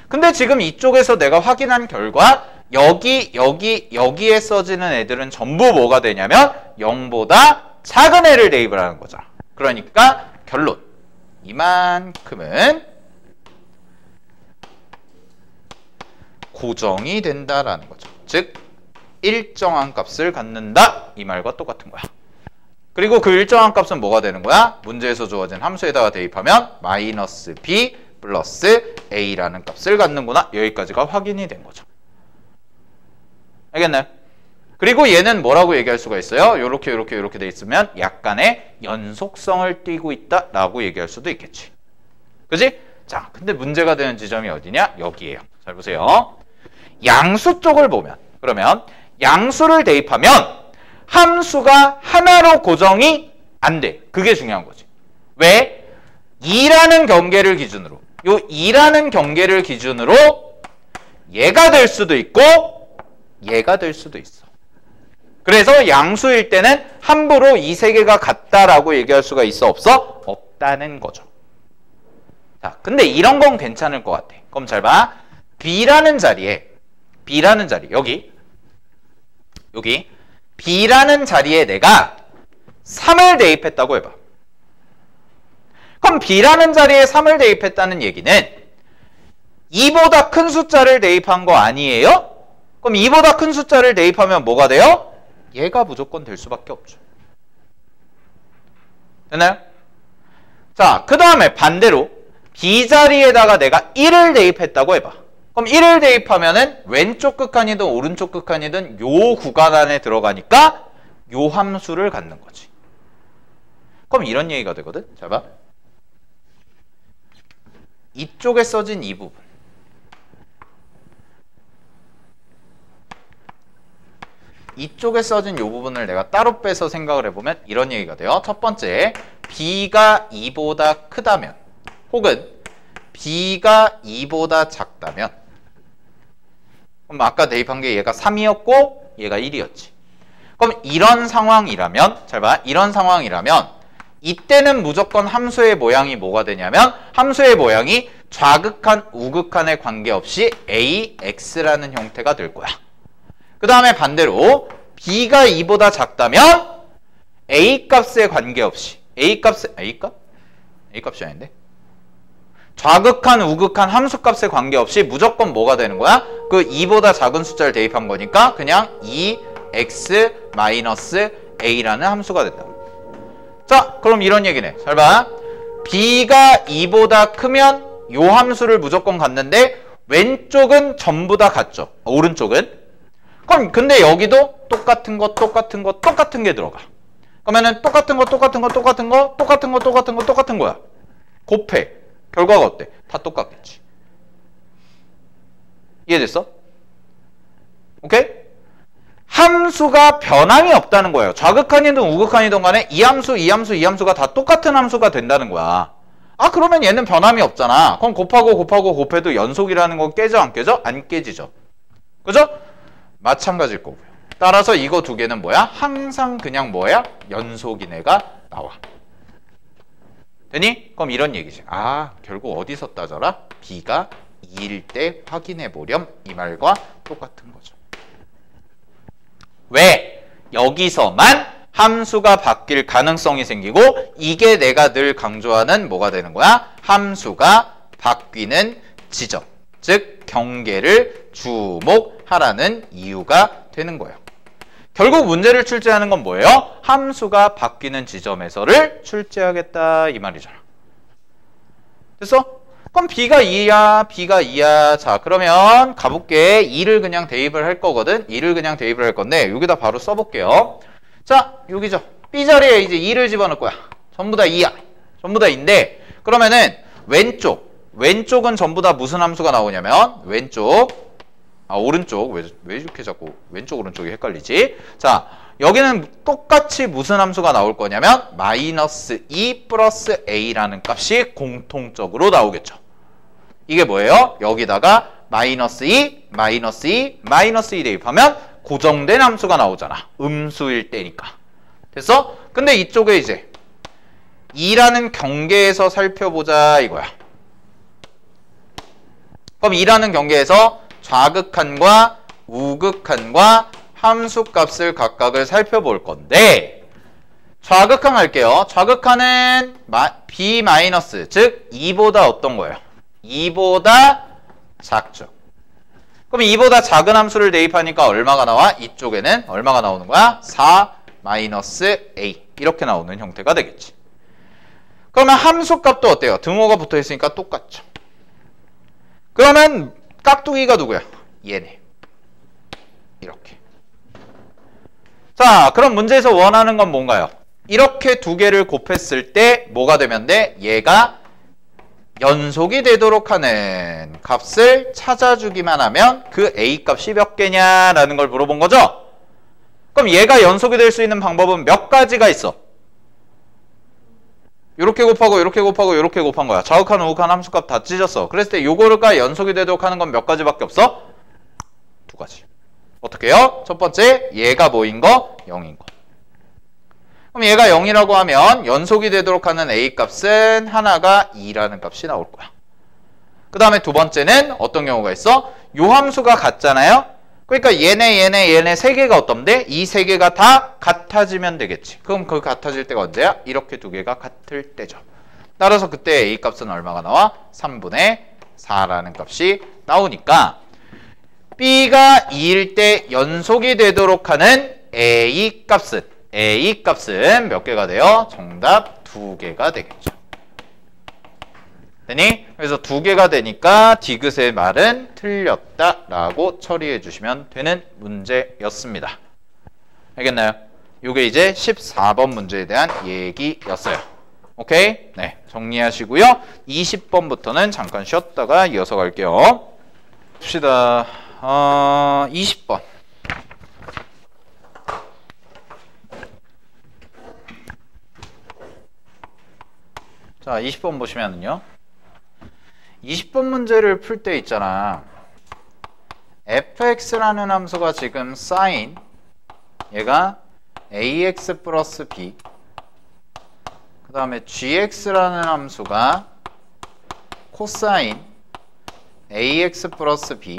[SPEAKER 1] 근데 지금 이쪽에서 내가 확인한 결과 여기에 써지는 애들은 전부 뭐가 되냐면 0보다 작은 애를 대입을 하는 거죠. 그러니까 결론. 이만큼은 고정이 된다라는 거죠. 즉 일정한 값을 갖는다. 이 말과 똑같은 거야. 그리고 그 일정한 값은 뭐가 되는 거야? 문제에서 주어진 함수에다가 대입하면 마이너스 b 플러스 a라는 값을 갖는구나. 여기까지가 확인이 된 거죠. 알겠나요? 그리고 얘는 뭐라고 얘기할 수가 있어요? 요렇게 돼 있으면 약간의 연속성을 띠고 있다라고 얘기할 수도 있겠지. 그지? 자, 근데 문제가 되는 지점이 어디냐? 여기에요. 잘 보세요. 양수 쪽을 보면, 그러면 양수를 대입하면 함수가 하나로 고정이 안 돼. 그게 중요한 거지. 왜? 2라는 경계를 기준으로, 요 2라는 경계를 기준으로 얘가 될 수도 있고 얘가 될 수도 있어. 그래서 양수일 때는 함부로 이 세 개가 같다라고 얘기할 수가 있어? 없어? 없다는 거죠. 자, 근데 이런 건 괜찮을 것 같아. 그럼 잘 봐. B라는 자리에 여기 B라는 자리에 내가 3을 대입했다고 해봐. 그럼 B라는 자리에 3을 대입했다는 얘기는 2보다 큰 숫자를 대입한 거 아니에요? 그럼 2보다 큰 숫자를 대입하면 뭐가 돼요? 얘가 무조건 될 수밖에 없죠. 됐나요? 자, 그 다음에 반대로 B 자리에다가 내가 1을 대입했다고 해봐. 그럼 1을 대입하면은 왼쪽 극한이든 오른쪽 극한이든 요 구간 안에 들어가니까 요 함수를 갖는 거지. 그럼 이런 얘기가 되거든. 잘 봐. 이쪽에 써진 이 부분, 이쪽에 써진 이 부분을 내가 따로 빼서 생각을 해보면 이런 얘기가 돼요. 첫 번째, B가 2보다 크다면 혹은 B가 2보다 작다면, 그럼 아까 대입한 게 얘가 3이었고 얘가 1이었지. 그럼 이런 상황이라면, 잘 봐, 이런 상황이라면 이때는 무조건 함수의 모양이 뭐가 되냐면 함수의 모양이 좌극한, 우극한에 관계없이 AX라는 형태가 될 거야. 그 다음에 반대로 B가 2보다 작다면 A값에 관계없이 A값이 아닌데? 좌극한, 우극한 함수값에 관계없이 무조건 뭐가 되는 거야? 그 2보다 작은 숫자를 대입한 거니까 그냥 2x-a라는 함수가 된다. 자, 그럼 이런 얘기네. 잘 봐. b가 2보다 크면 요 함수를 무조건 갖는데 왼쪽은 전부 다 같죠. 오른쪽은. 그럼 근데 여기도 똑같은 거 똑같은 게 들어가. 그러면은 똑같은 거야. 곱해. 결과가 어때? 다 똑같겠지. 이해됐어? 오케이? 함수가 변함이 없다는 거예요. 좌극한이든 우극한이든 간에 이 함수가 다 똑같은 함수가 된다는 거야. 아, 그러면 얘는 변함이 없잖아. 그럼 곱해도 연속이라는 건 깨져 안 깨져? 안 깨지죠. 그죠? 마찬가지일 거고요. 따라서 이거 두 개는 뭐야? 항상 그냥 뭐야? 연속인 애가 나와. 되니? 그럼 이런 얘기지. 아, 결국 어디서 따져라? b가 2일 때 확인해 보렴. 이 말과 똑같은 거죠. 왜? 여기서만 함수가 바뀔 가능성이 생기고 이게 내가 늘 강조하는 뭐가 되는 거야? 함수가 바뀌는 지점. 즉 경계를 주목하라는 이유가 되는 거예요. 결국 문제를 출제하는 건 뭐예요? 함수가 바뀌는 지점에서를 출제하겠다 이 말이잖아. 됐어? 그럼 b가 2야. 자, 그러면 가볼게. 2를 그냥 대입을 할 거거든. 2를 그냥 대입을 할 건데 여기다 바로 써볼게요. 자, 여기죠. b 자리에 이제 2를 집어넣을 거야. 전부 다 2야. 전부 다 2인데 그러면은 왼쪽은 전부 다 무슨 함수가 나오냐면 오른쪽 왜 이렇게 자꾸 왼쪽 오른쪽이 헷갈리지? 자, 여기는 똑같이 무슨 함수가 나올 거냐면 -2 플러스 a라는 값이 공통적으로 나오겠죠. 이게 뭐예요? 여기다가 -2 대입하면 고정된 함수가 나오잖아. 음수일 때니까. 됐어? 근데 이쪽에 이제 2라는 경계에서 살펴보자 이거야. 그럼 2라는 경계에서 좌극한과 우극한과 함수값을 각각을 살펴볼 건데 좌극한 할게요. 좌극한은 b 마이너스 즉 2보다 어떤 거예요? 2보다 작죠. 그럼 2보다 작은 함수를 대입하니까 얼마가 나와? 이쪽에는 얼마가 나오는 거야? 4 마이너스 a 이렇게 나오는 형태가 되겠지. 그러면 함수값도 어때요? 등호가 붙어 있으니까 똑같죠. 그러면 깍두기가 누구야? 얘네. 이렇게. 자, 그럼 문제에서 원하는 건 뭔가요? 이렇게 두 개를 곱했을 때 뭐가 되면 돼? 얘가 연속이 되도록 하는 값을 찾아주기만 하면 그 a 값이 몇 개냐라는 걸 물어본 거죠? 그럼 얘가 연속이 될 수 있는 방법은 몇 가지가 있어? 이렇게 곱하고 이렇게 곱한 거야. 좌극한 우극한 함수값 다 찢었어. 그랬을 때 요거가 연속이 되도록 하는 건 몇 가지밖에 없어? 두 가지. 어떻게 해요? 첫 번째, 얘가 뭐인 거? 0인 거. 그럼 얘가 0이라고 하면 연속이 되도록 하는 a 값은 하나가 2라는 값이 나올 거야. 그 다음에 두 번째는 어떤 경우가 있어? 요 함수가 같잖아요? 그러니까 얘네 세 개가 어떤데? 이 세 개가 다 같아지면 되겠지. 그럼 그 같아질 때가 언제야? 이렇게 두 개가 같을 때죠. 따라서 그때 a 값은 얼마가 나와? 3분의 4라는 값이 나오니까 b가 2일 때 연속이 되도록 하는 a 값은 몇 개가 돼요? 정답 2개가 되겠죠. 되니? 그래서 2개가 되니까 디귿의 말은 틀렸다라고 처리해 주시면 되는 문제였습니다. 알겠나요? 이게 이제 14번 문제에 대한 얘기였어요. 오케이? 네, 정리하시고요. 20번부터는 잠깐 쉬었다가 이어서 갈게요. 봅시다. 20번. 자, 20번 보시면은요. 20번 문제를 풀 때 있잖아. fx라는 함수가 지금 sin 얘가 ax 플러스 b 그 다음에 gx라는 함수가 코사인 ax 플러스 b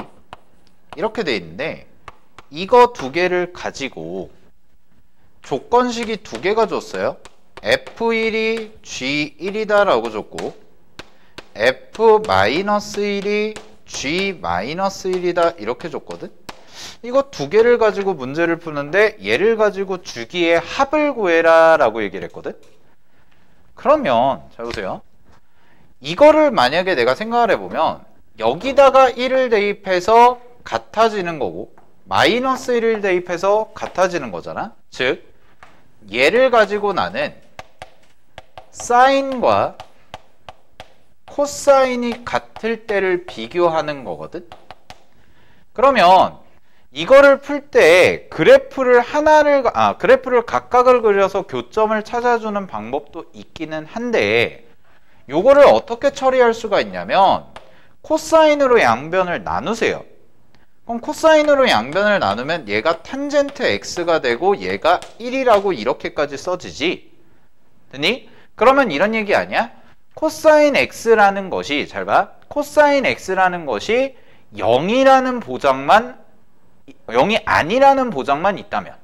[SPEAKER 1] 이렇게 돼 있는데 이거 두 개를 가지고 조건식이 두 개가 줬어요. f1이 g1이다 라고 줬고 f-1이 g-1이다 이렇게 줬거든. 이거 두 개를 가지고 문제를 푸는데 얘를 가지고 주기의 합을 구해라 라고 얘기를 했거든. 그러면 잘 보세요. 이거를 만약에 내가 생각을 해보면 여기다가 1을 대입해서 같아지는 거고 마이너스 1을 대입해서 같아지는 거잖아. 즉 얘를 가지고 나는 사인과 코사인이 같을 때를 비교하는 거거든. 그러면 이거를 풀 때 그래프를 각각을 그려서 교점을 찾아주는 방법도 있기는 한데 요거를 어떻게 처리할 수가 있냐면 코사인으로 양변을 나누세요. 그럼 코사인으로 양변을 나누면 얘가 탄젠트 x가 되고 얘가 1이라고 이렇게까지 써지지. 됐니? 그러면 이런 얘기 아니야? 코사인 x라는 것이, 잘 봐. 코사인 x라는 것이 0이 아니라는 보장만 있다면.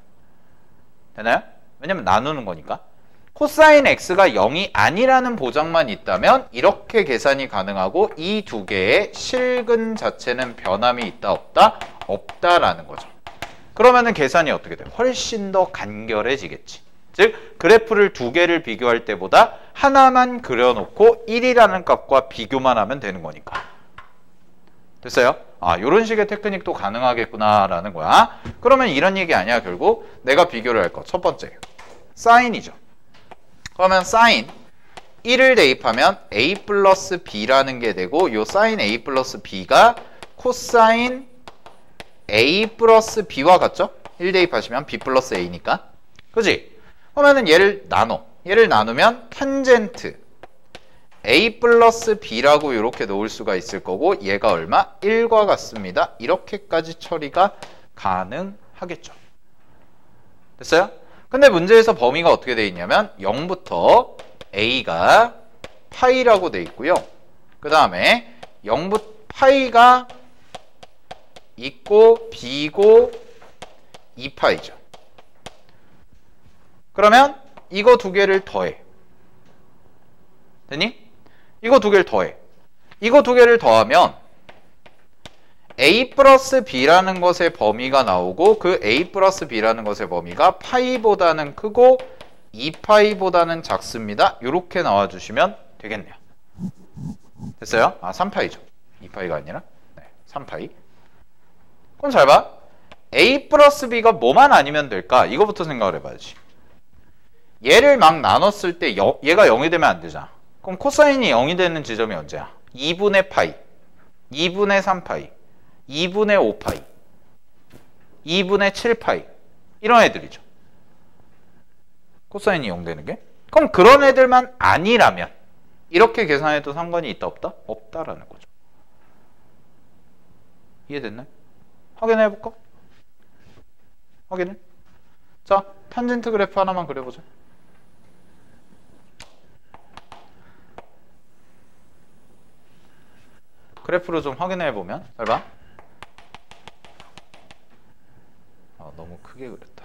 [SPEAKER 1] 되나요? 왜냐면 나누는 거니까. 코사인 x가 0이 아니라는 보장만 있다면 이렇게 계산이 가능하고 이 두 개의 실근 자체는 변함이 있다 없다? 없다라는 거죠. 그러면은 계산이 어떻게 돼? 훨씬 더 간결해지겠지. 즉 그래프를 두 개를 비교할 때보다 하나만 그려놓고 1이라는 값과 비교만 하면 되는 거니까. 됐어요? 요런 식의 테크닉도 가능하겠구나라는 거야. 그러면 이런 얘기 아니야. 결국 내가 비교를 할 거. 첫 번째 사인이죠. 그러면 사인 1을 대입하면 a 플러스 b라는 게 되고 요 사인 a 플러스 b가 코사인 a 플러스 b와 같죠? 1 대입하시면 b 플러스 a니까. 그지? 그러면은 얘를 나누면 탄젠트 a 플러스 b라고 이렇게 놓을 수가 있을 거고 얘가 얼마? 1과 같습니다. 이렇게까지 처리가 가능하겠죠. 됐어요? 근데 문제에서 범위가 어떻게 돼 있냐면 0부터 a가 파이라고 돼 있고요. 그 다음에 0부터 파이가 있고 b고 2파이죠. 그러면 이거 두 개를 더해. 됐니? 이거 두 개를 더해. 이거 두 개를 더하면 a 플러스 b라는 것의 범위가 나오고 그 a 플러스 b라는 것의 범위가 파이보다는 크고 2파이보다는 작습니다. 이렇게 나와주시면 되겠네요. 됐어요? 3파이죠. 2파이가 아니라 3파이. 그럼 잘 봐. a 플러스 b가 뭐만 아니면 될까? 이거부터 생각을 해봐야지. 얘를 막 나눴을 때 얘가 0이 되면 안 되잖아. 그럼 코사인이 0이 되는 지점이 언제야? 2분의 파이, 2분의 3파이, 2분의 5파이, 2분의 7파이 이런 애들이죠. 코사인이 0 되는 게. 그럼 그런 애들만 아니라면 이렇게 계산해도 상관이 있다 없다? 없다라는 거죠. 이해됐나요? 확인해볼까? 확인해. 자, 탄젠트 그래프 하나만 그려보자. 그래프로 좀 확인해보면 잘 봐. 너무 크게 그렸다.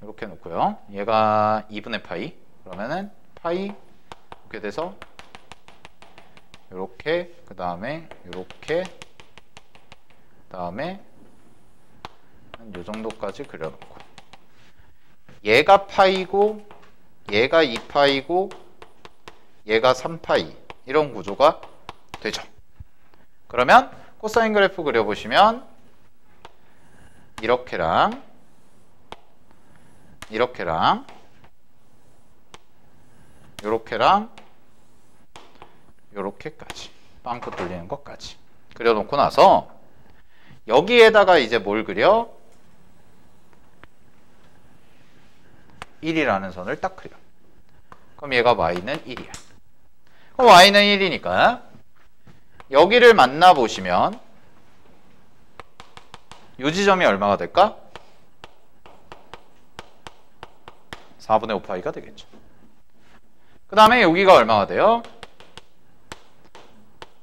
[SPEAKER 1] 이렇게 놓고요. 얘가 2분의 파이. 그러면은 파이 이렇게 돼서 이렇게 그 다음에 이렇게 그 다음에 한 요 정도까지 그려놓고 얘가 파이고 얘가 2파이고 얘가 3파이 이런 구조가 되죠. 그러면 코사인 그래프 그려보시면 이렇게랑 이렇게랑 요렇게랑 요렇게까지 빵꾸 뚫리는 것까지 그려놓고 나서 여기에다가 이제 뭘 그려? 1이라는 선을 딱 그려. 그럼 얘가 y는 1이야. 그럼 y는 1이니까 여기를 만나보시면 이 지점이 얼마가 될까? 4분의 5파이가 되겠죠. 그 다음에 여기가 얼마가 돼요?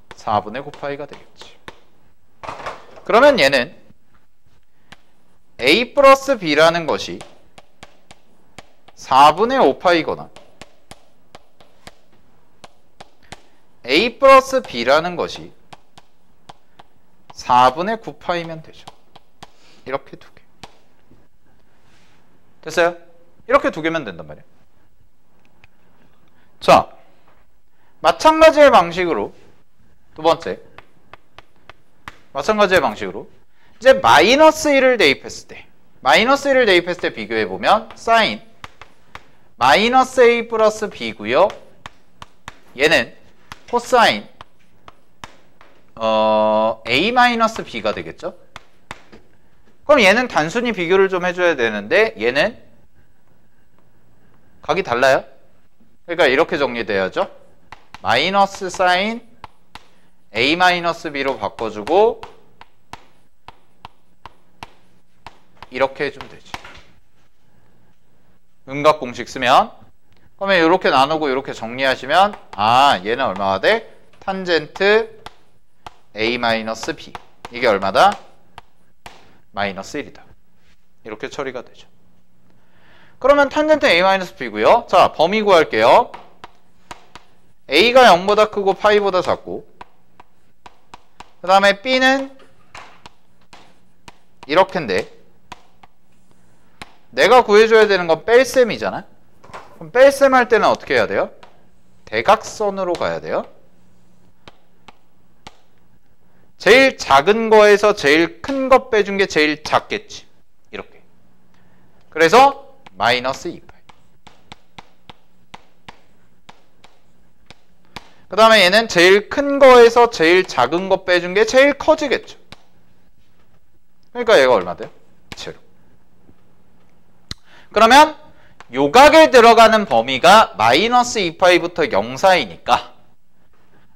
[SPEAKER 1] 4분의 9파이가 되겠지. 그러면 얘는 a 플러스 b라는 것이 4분의 5파이거나 a 플러스 b라는 것이 4분의 9파이면 되죠. 이렇게 두 개. 됐어요? 이렇게 두 개면 된단 말이에요. 자, 마찬가지의 방식으로 두 번째 마찬가지의 방식으로 이제 마이너스 1을 대입했을 때 마이너스 1을 대입했을 때 비교해보면 사인 마이너스 A 플러스 B고요. 얘는 코사인 A 마이너스 B가 되겠죠? 그럼 얘는 단순히 비교를 좀 해줘야 되는데 얘는 각이 달라요. 그러니까 이렇게 정리돼야죠. 마이너스 사인 A 마이너스 B로 바꿔주고 이렇게 해주면 되지. 음각 공식 쓰면 그러면 이렇게 나누고 이렇게 정리하시면 아 얘는 얼마가 돼? 탄젠트 A 마이너스 B 이게 얼마다? 마이너스 1이다. 이렇게 처리가 되죠. 그러면 탄젠트 A 마이너스 B고요. 자 범위 구할게요. A가 0보다 크고 파이보다 작고 그 다음에 B는 이렇게인데 내가 구해줘야 되는 건 뺄셈이잖아. 그럼 뺄셈 할 때는 어떻게 해야 돼요? 대각선으로 가야 돼요. 제일 작은 거에서 제일 큰 거 빼준 게 제일 작겠지. 이렇게. 그래서 마이너스 2파이. 그 다음에 얘는 제일 큰 거에서 제일 작은 거 빼준 게 제일 커지겠죠. 그러니까 얘가 얼마 돼요? 제로. 그러면 요각에 들어가는 범위가 마이너스 2파이부터 0 사이니까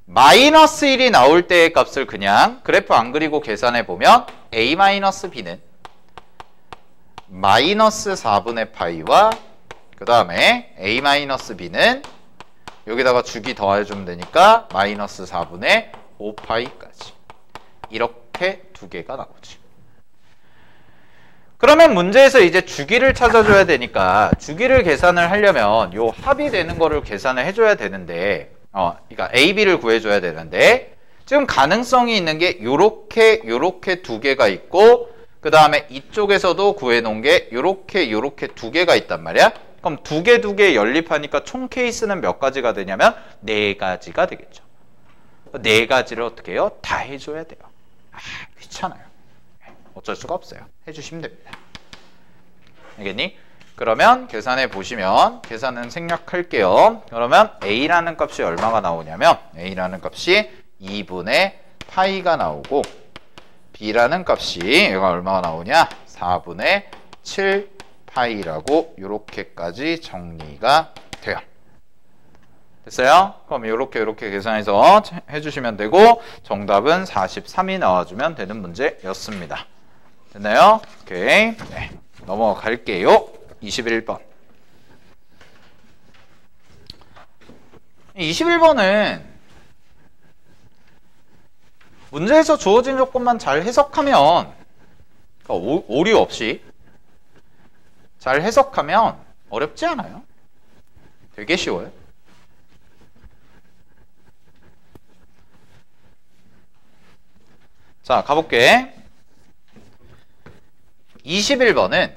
[SPEAKER 1] 마이너스 1이 나올 때의 값을 그냥 그래프 안 그리고 계산해 보면 A 마이너스 B는 마이너스 4분의 파이와 그 다음에 A 마이너스 B는 여기다가 주기 더해주면 되니까 마이너스 4분의 5파이까지 이렇게 두 개가 나오지. 그러면 문제에서 이제 주기를 찾아줘야 되니까 주기를 계산을 하려면 요 합이 되는 거를 계산을 해줘야 되는데 그러니까 A, B를 구해줘야 되는데 지금 가능성이 있는 게 요렇게 두 개가 있고 그 다음에 이쪽에서도 구해놓은 게 요렇게 두 개가 있단 말이야. 그럼 두 개 연립하니까 총 케이스는 몇 가지가 되냐면 4가지가 되겠죠. 4가지를 어떻게 해요? 다 해줘야 돼요. 귀찮아요. 어쩔 수가 없어요. 해주시면 됩니다. 알겠니? 그러면 계산해 보시면 계산은 생략할게요. 그러면 A라는 값이 얼마가 나오냐면 A라는 값이 2분의 파이가 나오고 B라는 값이 얘가 얼마가 나오냐? 4분의 7 파이라고 이렇게까지 정리가 돼요. 됐어요? 그럼 이렇게 계산해서 해주시면 되고 정답은 43이 나와주면 되는 문제였습니다. 됐나요? 오케이. 네, 넘어갈게요. 21번. 21번은 문제에서 주어진 조건만 잘 해석하면 그러니까 오류 없이 잘 해석하면 어렵지 않아요. 되게 쉬워요. 자, 가볼게. 21번은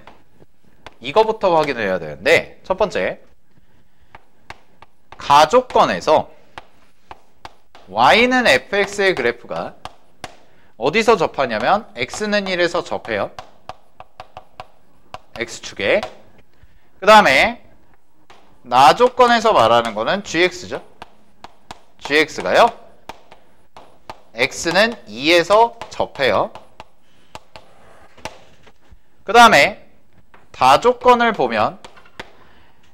[SPEAKER 1] 이거부터 확인을 해야 되는데 첫 번째 가조건에서 y는 fx의 그래프가 어디서 접하냐면 x는 1에서 접해요. x축에. 그 다음에 나조건에서 말하는 거는 gx죠. gx가요. x는 2에서 접해요. 그 다음에 다조건을 보면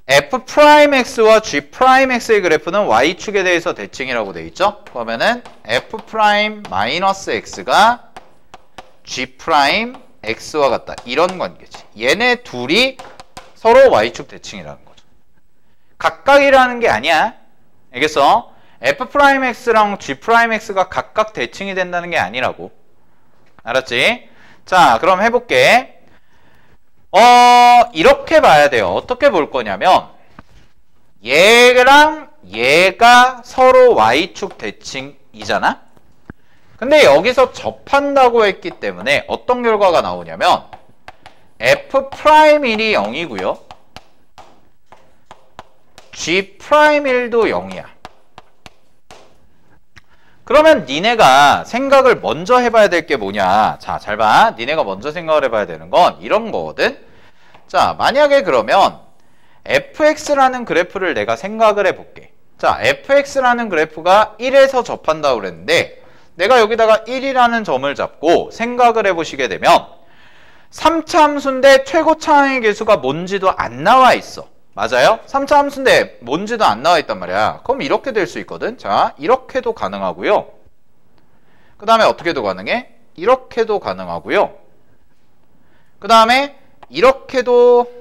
[SPEAKER 1] f'x와 g'x의 그래프는 y축에 대해서 대칭이라고 되어 있죠. 그러면은 f'-x가 g'x와 같다. 이런 관계지. 얘네 둘이 서로 y축 대칭이라는 거죠. 각각이라는 게 아니야. 알겠어? f'x랑 g'x가 각각 대칭이 된다는 게 아니라고. 알았지? 자, 그럼 해볼게. 이렇게 봐야 돼요. 어떻게 볼 거냐면 얘랑 얘가 서로 y축 대칭이잖아? 근데 여기서 접한다고 했기 때문에 어떤 결과가 나오냐면 f'1이 0이고요. G'1도 0이야. 그러면 니네가 생각을 먼저 해봐야 될 게 뭐냐. 자, 잘 봐. 니네가 먼저 생각을 해봐야 되는 건 이런 거거든. 자, 만약에 그러면 fx라는 그래프를 내가 생각을 해볼게. 자, fx라는 그래프가 1에서 접한다고 그랬는데 내가 여기다가 1이라는 점을 잡고 생각을 해보시게 되면 3차 함수인데 최고차항의 계수가 뭔지도 안 나와 있어. 맞아요? 3차 함수인데 뭔지도 안 나와 있단 말이야. 그럼 이렇게 될 수 있거든. 자, 이렇게도 가능하고요. 그 다음에 어떻게도 가능해? 이렇게도 가능하고요. 그 다음에 이렇게도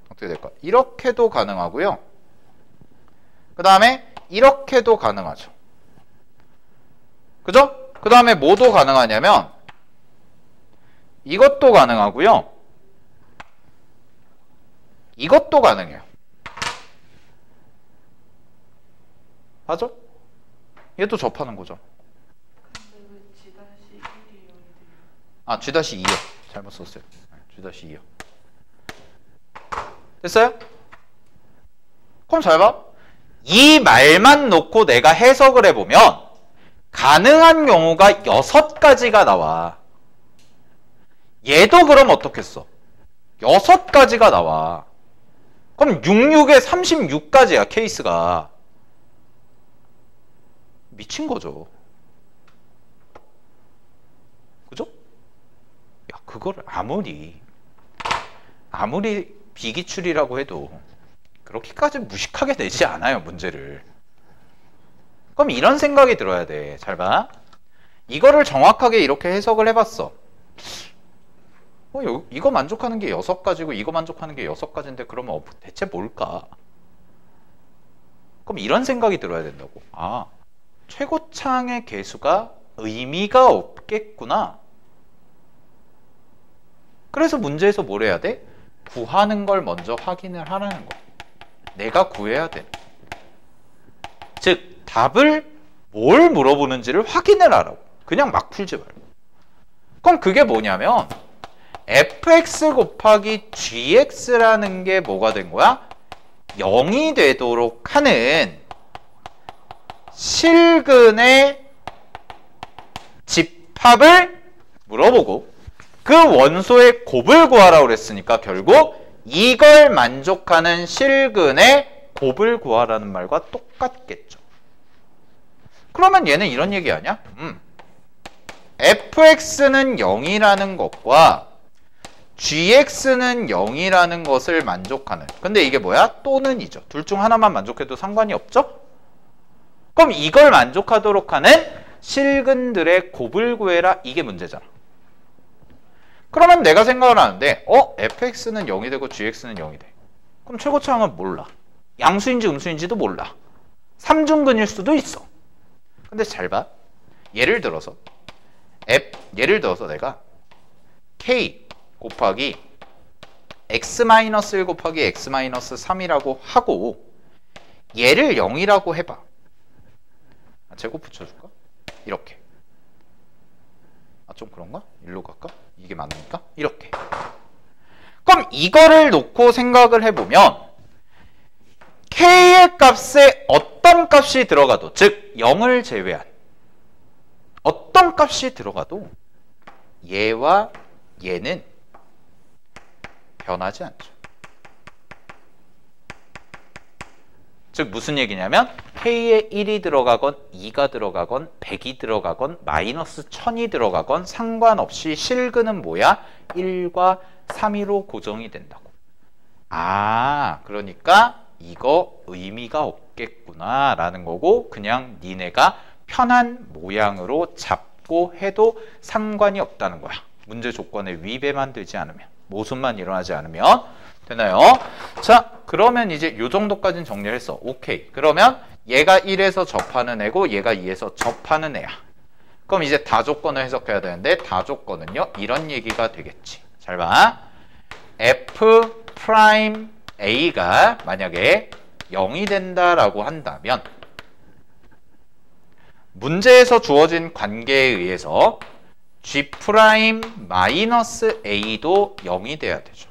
[SPEAKER 1] 어떻게 될까? 이렇게도 가능하고요. 그 다음에 이렇게도 가능하죠. 그죠? 그 다음에 뭐도 가능하냐면 이것도 가능하고요. 이것도 가능해요. 맞아? 얘도 접하는 거죠. 아, G-2요. 잘못 썼어요. G-2요. 됐어요? 그럼 잘 봐. 이 말만 놓고 내가 해석을 해보면 가능한 경우가 6가지가 나와. 얘도 그럼 어떻겠어? 6가지가 나와. 그럼 66에 36가지야, 케이스가. 미친 거죠. 그죠? 야, 그거를 아무리 비기출이라고 해도 그렇게까지 무식하게 내지 않아요, 문제를. 그럼 이런 생각이 들어야 돼. 잘 봐. 이거를 정확하게 이렇게 해석을 해봤어. 이거 만족하는 게 6가지고 이거 만족하는 게 6가지인데 그러면 대체 뭘까? 그럼 이런 생각이 들어야 된다고. 아, 최고차항의 개수가 의미가 없겠구나. 그래서 문제에서 뭘 해야 돼? 구하는 걸 먼저 확인을 하라는 거야. 내가 구해야 돼. 즉, 답을 뭘 물어보는지를 확인을 하라고. 그냥 막 풀지 말고. 그럼 그게 뭐냐면 fx 곱하기 gx라는 게 뭐가 된 거야? 0이 되도록 하는 실근의 집합을 물어보고 그 원소의 곱을 구하라고 그랬으니까 결국 이걸 만족하는 실근의 곱을 구하라는 말과 똑같겠죠. 그러면 얘는 이런 얘기 아니야? fx는 0이라는 것과 gx는 0이라는 것을 만족하는. 근데 이게 뭐야? 또는이죠. 둘 중 하나만 만족해도 상관이 없죠? 그럼 이걸 만족하도록 하는 실근들의 곱을 구해라. 이게 문제잖아. 그러면 내가 생각을 하는데 fx는 0이 되고 gx는 0이 돼. 그럼 최고차항은 몰라. 양수인지 음수인지도 몰라. 삼중근일 수도 있어. 근데 잘 봐. 예를 들어서 내가 k 곱하기 x-1 곱하기 x-3이라고 하고 얘를 0이라고 해봐. 제곱 붙여줄까? 이렇게. 좀 그런가? 일로 갈까? 이게 맞습니까? 이렇게. 그럼 이거를 놓고 생각을 해보면 k의 값에 어떤 값이 들어가도, 즉 0을 제외한 어떤 값이 들어가도 얘와 얘는 변하지 않죠. 즉 무슨 얘기냐면 k에 1이 들어가건 2가 들어가건 100이 들어가건 마이너스 1000이 들어가건 상관없이 실근은 뭐야? 1과 3위로 고정이 된다고. 아, 그러니까 이거 의미가 없겠구나 라는 거고 그냥 니네가 편한 모양으로 잡고 해도 상관이 없다는 거야. 문제 조건에 위배만 되지 않으면, 모순만 일어나지 않으면. 되나요? 자, 그러면 이제 요 정도까지는 정리를 했어. 오케이. 그러면 얘가 1에서 접하는 애고 얘가 2에서 접하는 애야. 그럼 이제 다조건을 해석해야 되는데 다조건은요, 이런 얘기가 되겠지. 잘 봐. F'A가 만약에 0이 된다라고 한다면 문제에서 주어진 관계에 의해서 G'-A도 0이 돼야 되죠.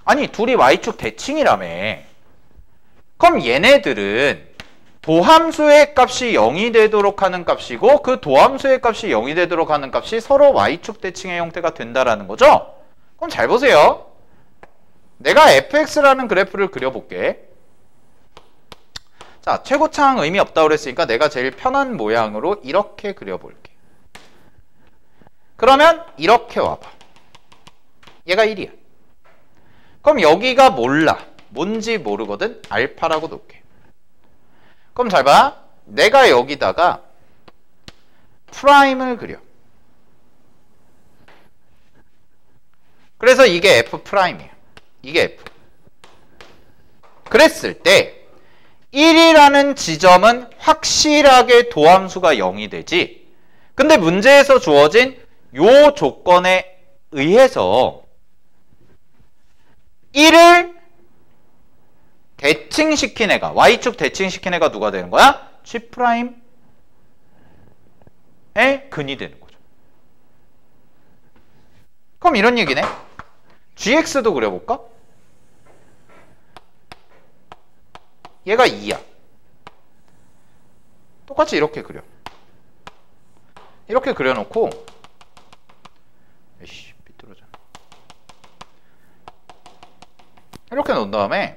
[SPEAKER 1] 아니 둘이 y축 대칭이라며. 그럼 얘네들은 도함수의 값이 0이 되도록 하는 값이고 그 도함수의 값이 0이 되도록 하는 값이 서로 y축 대칭의 형태가 된다라는 거죠? 그럼 잘 보세요. 내가 fx라는 그래프를 그려볼게. 자, 최고차항 의미 없다고 그랬으니까 내가 제일 편한 모양으로 이렇게 그려볼게. 그러면 이렇게 와봐. 얘가 1이야. 그럼 여기가 몰라. 뭔지 모르거든. 알파라고 놓을게. 그럼 잘 봐. 내가 여기다가 프라임을 그려. 그래서 이게 f 프라임이에요. 이게 f. 그랬을 때 1이라는 지점은 확실하게 도함수가 0이 되지. 근데 문제에서 주어진 요 조건에 의해서 1을 대칭시킨 애가, y축 대칭시킨 애가 누가 되는 거야? G'의 근이 되는 거죠. 그럼 이런 얘기네. gx도 그려볼까? 얘가 2야. 똑같이 이렇게 그려. 이렇게 그려놓고 에이씨, 삐뚤어져. 이렇게 놓은 다음에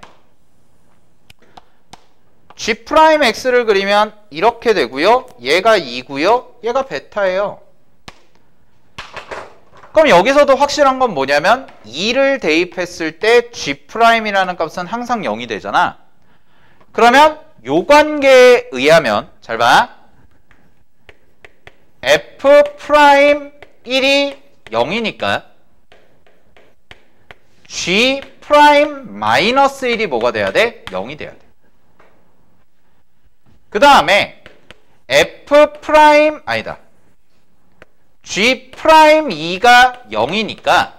[SPEAKER 1] G'X를 그리면 이렇게 되고요. 얘가 2고요. 얘가 베타예요. 그럼 여기서도 확실한 건 뭐냐면 2를 대입했을 때 G'이라는 값은 항상 0이 되잖아. 그러면 요 관계에 의하면 잘 봐. F'1이 0이니까 G'-1이 뭐가 돼야 돼? 0이 돼야 돼. 그 다음에 아니다. G'2가 0이니까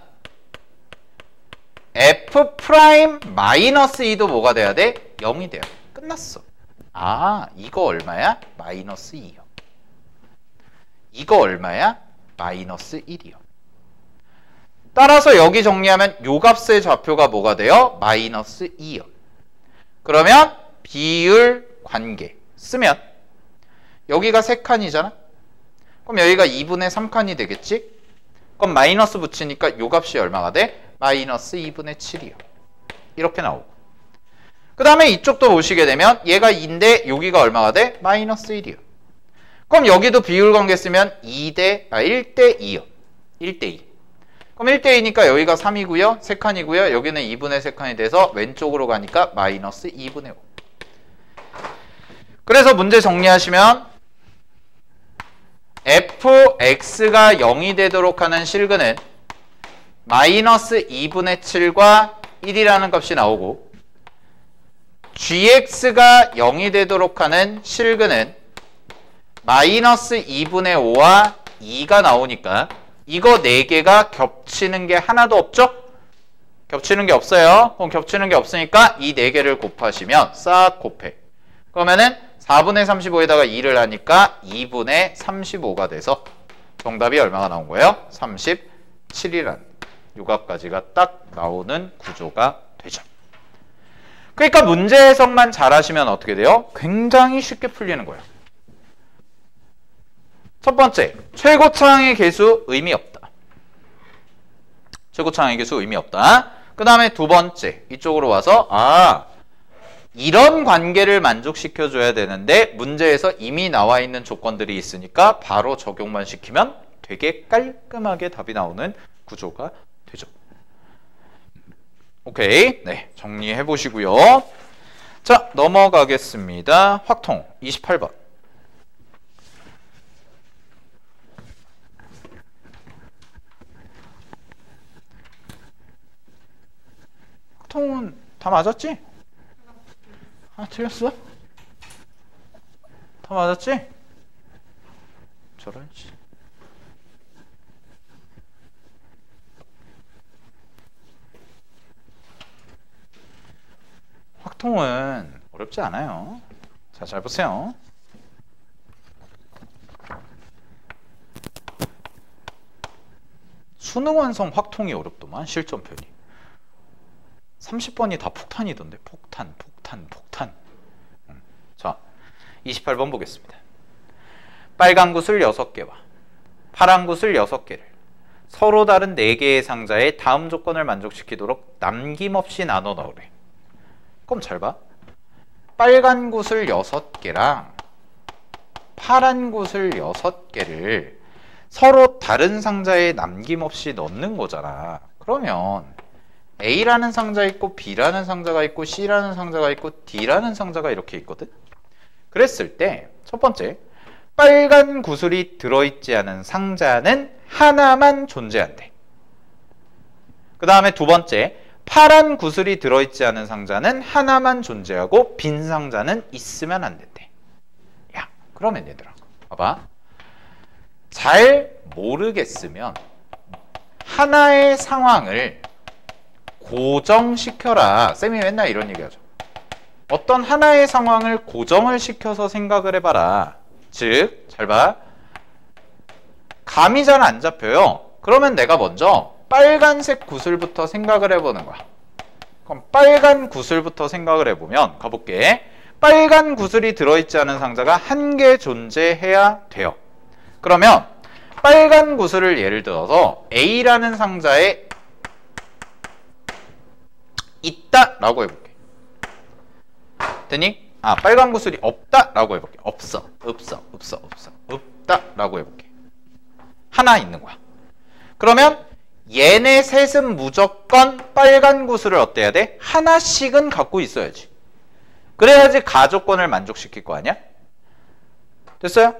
[SPEAKER 1] F'-2도 뭐가 돼야 돼? 0이 돼요. 끝났어. 아, 이거 얼마야? 마이너스 2요. 이거 얼마야? 마이너스 1이요. 따라서 여기 정리하면 요 값의 좌표가 뭐가 돼요? 마이너스 2요. 그러면 비율 관계 쓰면 여기가 3칸이잖아? 그럼 여기가 2분의 3칸이 되겠지? 그럼 마이너스 붙이니까 요 값이 얼마가 돼? 마이너스 2분의 7이요. 이렇게 나오고. 그 다음에 이쪽도 보시게 되면 얘가 2인데 여기가 얼마가 돼? 마이너스 1이요. 그럼 여기도 비율 관계 쓰면 1대 2요. 1대 2. 그럼 1대 2니까 여기가 3이고요. 3칸이고요. 여기는 2분의 3칸이 돼서 왼쪽으로 가니까 마이너스 2분의 5. 그래서 문제 정리하시면 fx가 0이 되도록 하는 실근은 마이너스 2분의 7과 1이라는 값이 나오고 gx가 0이 되도록 하는 실근은 마이너스 2분의 5와 2가 나오니까 이거 4개가 겹치는 게 하나도 없죠? 겹치는 게 없어요. 그럼 겹치는 게 없으니까 이 4개를 곱하시면 싹 곱해. 그러면은 4분의 35에다가 2를 하니까 2분의 35가 돼서 정답이 얼마가 나온 거예요? 37이라는 요 값까지가 딱 나오는 구조가 되죠. 그러니까 문제 해석만 잘하시면 어떻게 돼요? 굉장히 쉽게 풀리는 거예요. 첫 번째, 최고차항의 개수 의미 없다. 최고차항의 개수 의미 없다. 그 다음에 두 번째, 이쪽으로 와서 이런 관계를 만족시켜줘야 되는데 문제에서 이미 나와 있는 조건들이 있으니까 바로 적용만 시키면 되게 깔끔하게 답이 나오는 구조가 되죠. 오케이. 네, 정리해 보시고요. 자, 넘어가겠습니다. 확통 28번. 확통은 다 맞았지? 틀렸어? 다 맞았지? 저런 씨. 확통은 어렵지 않아요. 자, 잘 보세요. 수능 완성 확통이 어렵더만, 실전편이. 30번이 다 폭탄이던데. 폭탄. 자, 28번 보겠습니다. 빨간 구슬 6개와 파란 구슬 6개를 서로 다른 4개의 상자에 다음 조건을 만족시키도록 남김없이 나눠 넣으래. 그럼 잘 봐. 빨간 구슬 6개랑 파란 구슬 6개를 서로 다른 상자에 남김없이 넣는 거잖아. 그러면 A라는 상자 있고 B라는 상자가 있고 C라는 상자가 있고 D라는 상자가 이렇게 있거든. 그랬을 때 첫 번째, 빨간 구슬이 들어있지 않은 상자는 하나만 존재한대. 그 다음에 두 번째, 파란 구슬이 들어있지 않은 상자는 하나만 존재하고 빈 상자는 있으면 안 된대. 야, 그러면 얘들아 봐봐. 잘 모르겠으면 하나의 상황을 고정시켜라. 쌤이 맨날 이런 얘기하죠. 어떤 하나의 상황을 고정을 시켜서 생각을 해봐라. 즉, 잘 봐. 감이 잘 안 잡혀요. 그러면 내가 먼저 빨간색 구슬부터 생각을 해보는 거야. 그럼 빨간 구슬부터 생각을 해보면 가볼게. 빨간 구슬이 들어있지 않은 상자가 한 개 존재해야 돼요. 그러면 빨간 구슬을 예를 들어서 A라는 상자에 있다라고 해볼게. 됐니? 빨간 구슬이 없다라고 해볼게. 없다라고 해볼게. 하나 있는 거야. 그러면 얘네 셋은 무조건 빨간 구슬을 어때야 돼? 하나씩은 갖고 있어야지. 그래야지 가조건을 만족시킬 거 아니야? 됐어요?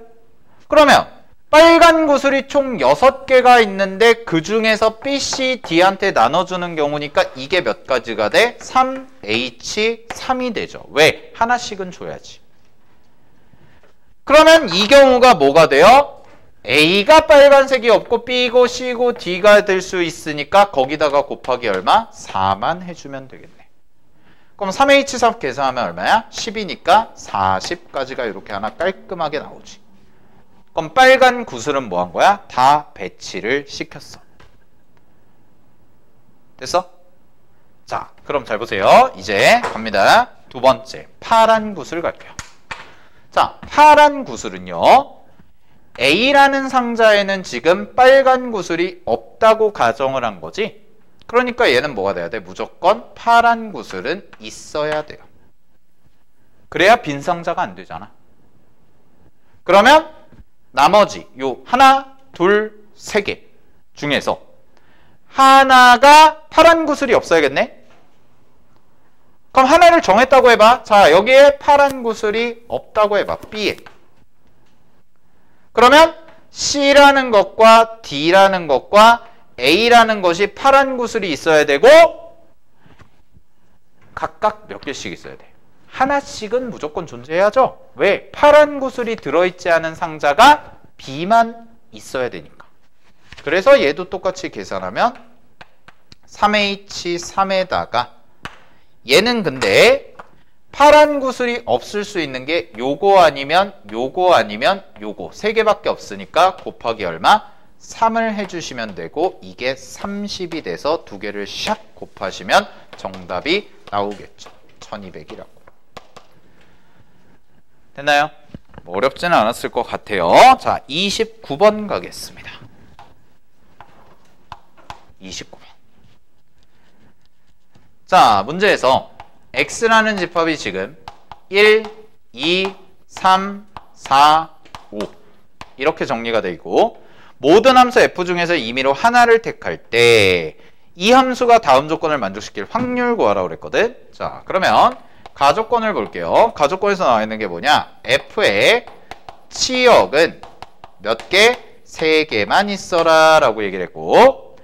[SPEAKER 1] 그러면 빨간 구슬이 총 6개가 있는데 그 중에서 B, C, D한테 나눠주는 경우니까 이게 몇 가지가 돼? 3H, 3이 되죠. 왜? 하나씩은 줘야지. 그러면 이 경우가 뭐가 돼요? A가 빨간색이 없고 B고 C고 D가 될 수 있으니까 거기다가 곱하기 얼마? 4만 해주면 되겠네. 그럼 3H3 계산하면 얼마야? 10이니까 40까지가 이렇게 하나 깔끔하게 나오지. 그럼 빨간 구슬은 뭐 한 거야? 다 배치를 시켰어. 됐어? 자, 그럼 잘 보세요. 이제 갑니다. 두 번째, 파란 구슬 갈게요. 자, 파란 구슬은요. A라는 상자에는 지금 빨간 구슬이 없다고 가정을 한 거지. 그러니까 얘는 뭐가 돼야 돼? 무조건 파란 구슬은 있어야 돼요. 그래야 빈 상자가 안 되잖아. 그러면 나머지 요 하나, 둘, 세 개 중에서 하나가 파란 구슬이 없어야겠네? 그럼 하나를 정했다고 해봐. 자, 여기에 파란 구슬이 없다고 해봐. B에. 그러면 C라는 것과 D라는 것과 A라는 것이 파란 구슬이 있어야 되고 각각 몇 개씩 있어야 돼? 하나씩은 무조건 존재해야죠. 왜? 파란 구슬이 들어있지 않은 상자가 B만 있어야 되니까. 그래서 얘도 똑같이 계산하면 3H3에다가 얘는 근데 파란 구슬이 없을 수 있는 게 요거 아니면 요거 아니면 요거 세 개밖에 없으니까 곱하기 얼마? 3을 해주시면 되고 이게 30이 돼서 두 개를 샥 곱하시면 정답이 나오겠죠. 1200이라고. 됐나요? 뭐 어렵지는 않았을 것 같아요. 자, 29번 가겠습니다. 29번. 자, 문제에서 x라는 집합이 지금 1, 2, 3, 4, 5 이렇게 정리가 되어 있고 모든 함수 f 중에서 임의로 하나를 택할 때 이 함수가 다음 조건을 만족시킬 확률 구하라고 그랬거든. 자, 그러면 가조건을 볼게요. 가조건에서 나와 있는 게 뭐냐? f의 치역은 몇 개? 3개만 있어라 라고 얘기를 했고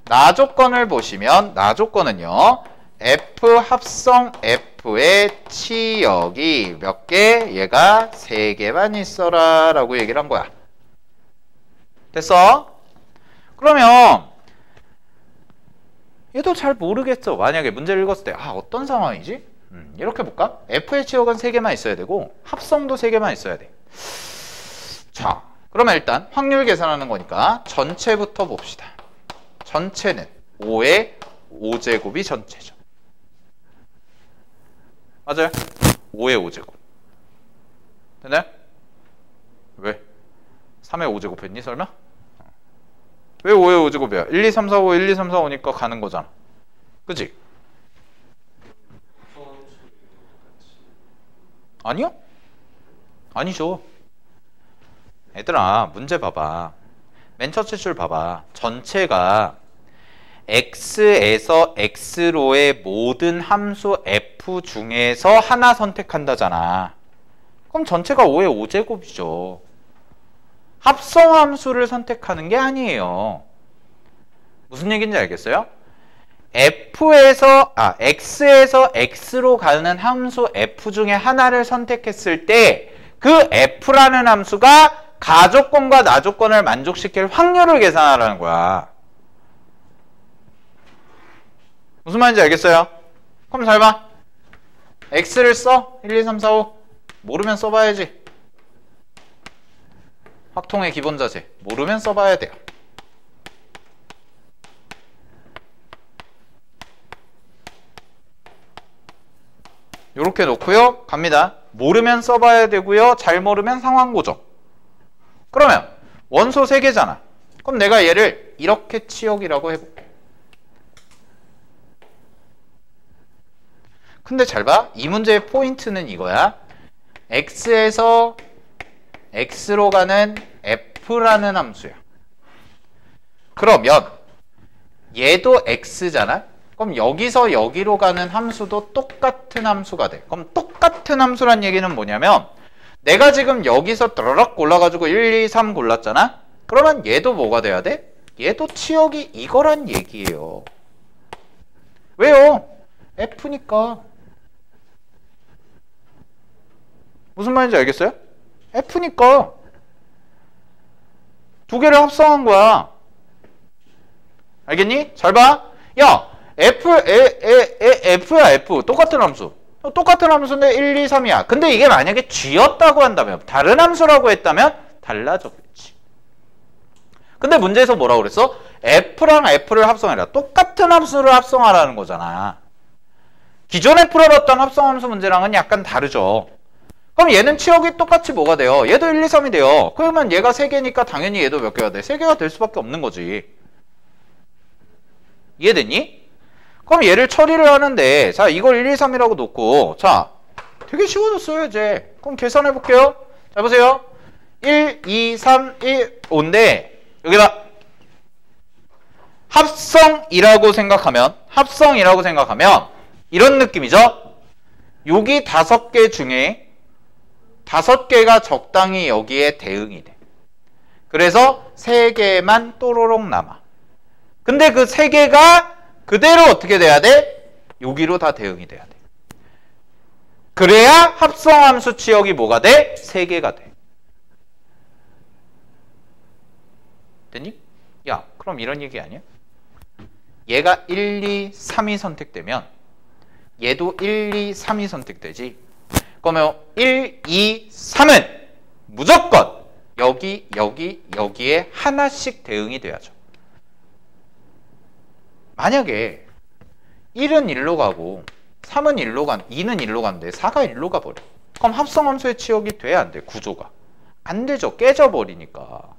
[SPEAKER 1] 나조건을 보시면 나조건은요. f 합성 f의 치역이 몇 개? 얘가 3개만 있어라 라고 얘기를 한 거야. 됐어? 그러면 얘도 잘 모르겠어. 만약에 문제를 읽었을 때 어떤 상황이지? 이렇게 볼까? f의 치역은 3개만 있어야 되고 합성도 3개만 있어야 돼. 자, 그러면 일단 확률 계산하는 거니까 전체부터 봅시다. 전체는 5의 5제곱이 전체죠. 맞아요? 5의 5제곱. 됐나요? 왜? 3의 5제곱 했니 설마? 왜 5의 5제곱이야? 1, 2, 3, 4, 5, 1, 2, 3, 4, 5니까 가는 거잖아. 그치? 아니요? 아니죠. 얘들아 문제 봐봐. 맨 첫째 줄 봐봐. 전체가 x에서 x로의 모든 함수 f 중에서 하나 선택한다잖아. 그럼 전체가 5의 5제곱이죠. 합성함수를 선택하는 게 아니에요. 무슨 얘기인지 알겠어요? x에서 x로 가는 함수 f 중에 하나를 선택했을 때 그 f라는 함수가 가조건과 나조건을 만족시킬 확률을 계산하라는 거야. 무슨 말인지 알겠어요? 그럼 잘 봐. x를 써. 1, 2, 3, 4, 5. 모르면 써봐야지. 확통의 기본 자세. 모르면 써봐야 돼요. 요렇게 놓고요. 갑니다. 모르면 써봐야 되고요. 잘 모르면 상황 고정. 그러면 원소 3개잖아. 그럼 내가 얘를 이렇게 치역이라고 해볼게. 근데 잘 봐. 이 문제의 포인트는 이거야. x에서 x로 가는 f라는 함수야. 그러면 얘도 x잖아. 그럼 여기서 여기로 가는 함수도 똑같은 함수가 돼. 그럼 똑같은 함수란 얘기는 뭐냐면 내가 지금 여기서 드르륵 골라가지고 1, 2, 3 골랐잖아. 그러면 얘도 뭐가 돼야 돼? 얘도 치역이 이거란 얘기예요. 왜요? f니까. 무슨 말인지 알겠어요? f니까. 두 개를 합성한 거야. 알겠니? 잘 봐. 야, f야, f. 똑같은 함수. 똑같은 함수인데 1, 2, 3이야. 근데 이게 만약에 g였다고 한다면, 다른 함수라고 했다면 달라졌겠지. 근데 문제에서 뭐라고 그랬어? f랑 f를 합성해라. 똑같은 함수를 합성하라는 거잖아. 기존에 풀어봤던 합성함수 문제랑은 약간 다르죠. 그럼 얘는 치역이 똑같이 뭐가 돼요? 얘도 1, 2, 3이 돼요. 그러면 얘가 3개니까 당연히 얘도 몇 개가 돼? 3개가 될 수밖에 없는 거지. 이해됐니? 그럼 얘를 처리를 하는데 자 이걸 1, 2, 3이라고 놓고 자 되게 쉬워졌어요 이제. 그럼 계산해 볼게요. 자 보세요. 1, 2, 3, 1, 5인데 여기다 합성이라고 생각하면 이런 느낌이죠. 여기 5개 중에 5개가 적당히 여기에 대응이 돼. 그래서 3개만 또로록 남아. 근데 그 3개가 그대로 어떻게 돼야 돼? 여기로 다 대응이 돼야 돼. 그래야 합성함수 치역이 뭐가 돼? 3개가 돼. 됐니? 야, 그럼 이런 얘기 아니야? 얘가 1, 2, 3이 선택되면 얘도 1, 2, 3이 선택되지. 그러면 1, 2, 3은 무조건 여기에 하나씩 대응이 돼야죠. 만약에 1은 1로 가고 3은 1로 간, 2는 1로 가는데 4가 1로 가버려. 그럼 합성함수의 치역이 돼야 안 돼? 구조가. 안 되죠. 깨져버리니까.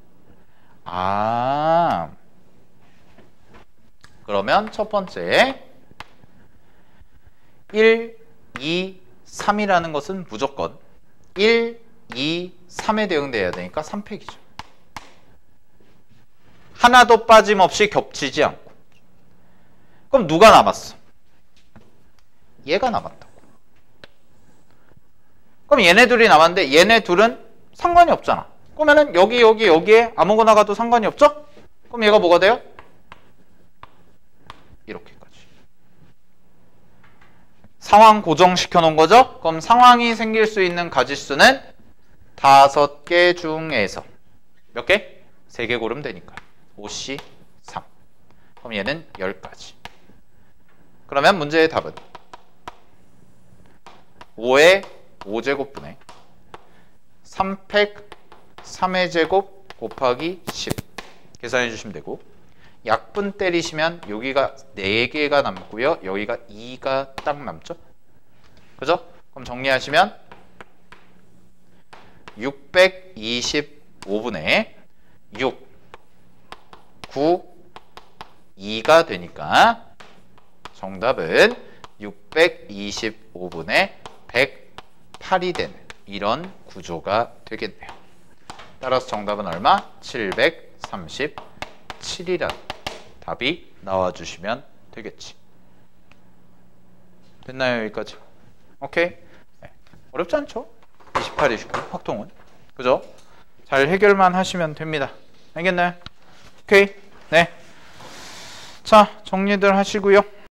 [SPEAKER 1] 아, 그러면 첫 번째 1, 2, 3이라는 것은 무조건 1, 2, 3에 대응돼야 되니까 3팩이죠. 하나도 빠짐없이 겹치지 않고. 그럼 누가 남았어? 얘가 남았다고. 그럼 얘네 둘이 남았는데 얘네 둘은 상관이 없잖아. 그러면은 여기에 아무거나 가도 상관이 없죠? 그럼 얘가 뭐가 돼요? 이렇게까지. 상황 고정시켜 놓은 거죠? 그럼 상황이 생길 수 있는 가지수는 5개 중에서 몇 개? 3개 고르면 되니까 5C 3. 그럼 얘는 10가지. 그러면 문제의 답은 5의 5제곱분의 3팩 3의 제곱 곱하기 10 계산해 주시면 되고, 약분 때리시면 여기가 4개가 남고요. 여기가 2가 딱 남죠. 그죠? 그럼 정리하시면 625분의 6, 9, 2가 되니까 정답은 625분의 108이 되는 이런 구조가 되겠네요. 따라서 정답은 얼마? 737이라는 답이 나와주시면 되겠지. 됐나요? 여기까지? 오케이? 네. 어렵지 않죠? 28, 29 확통은. 그죠? 잘 해결만 하시면 됩니다. 알겠나요? 오케이? 네. 자, 정리들 하시고요.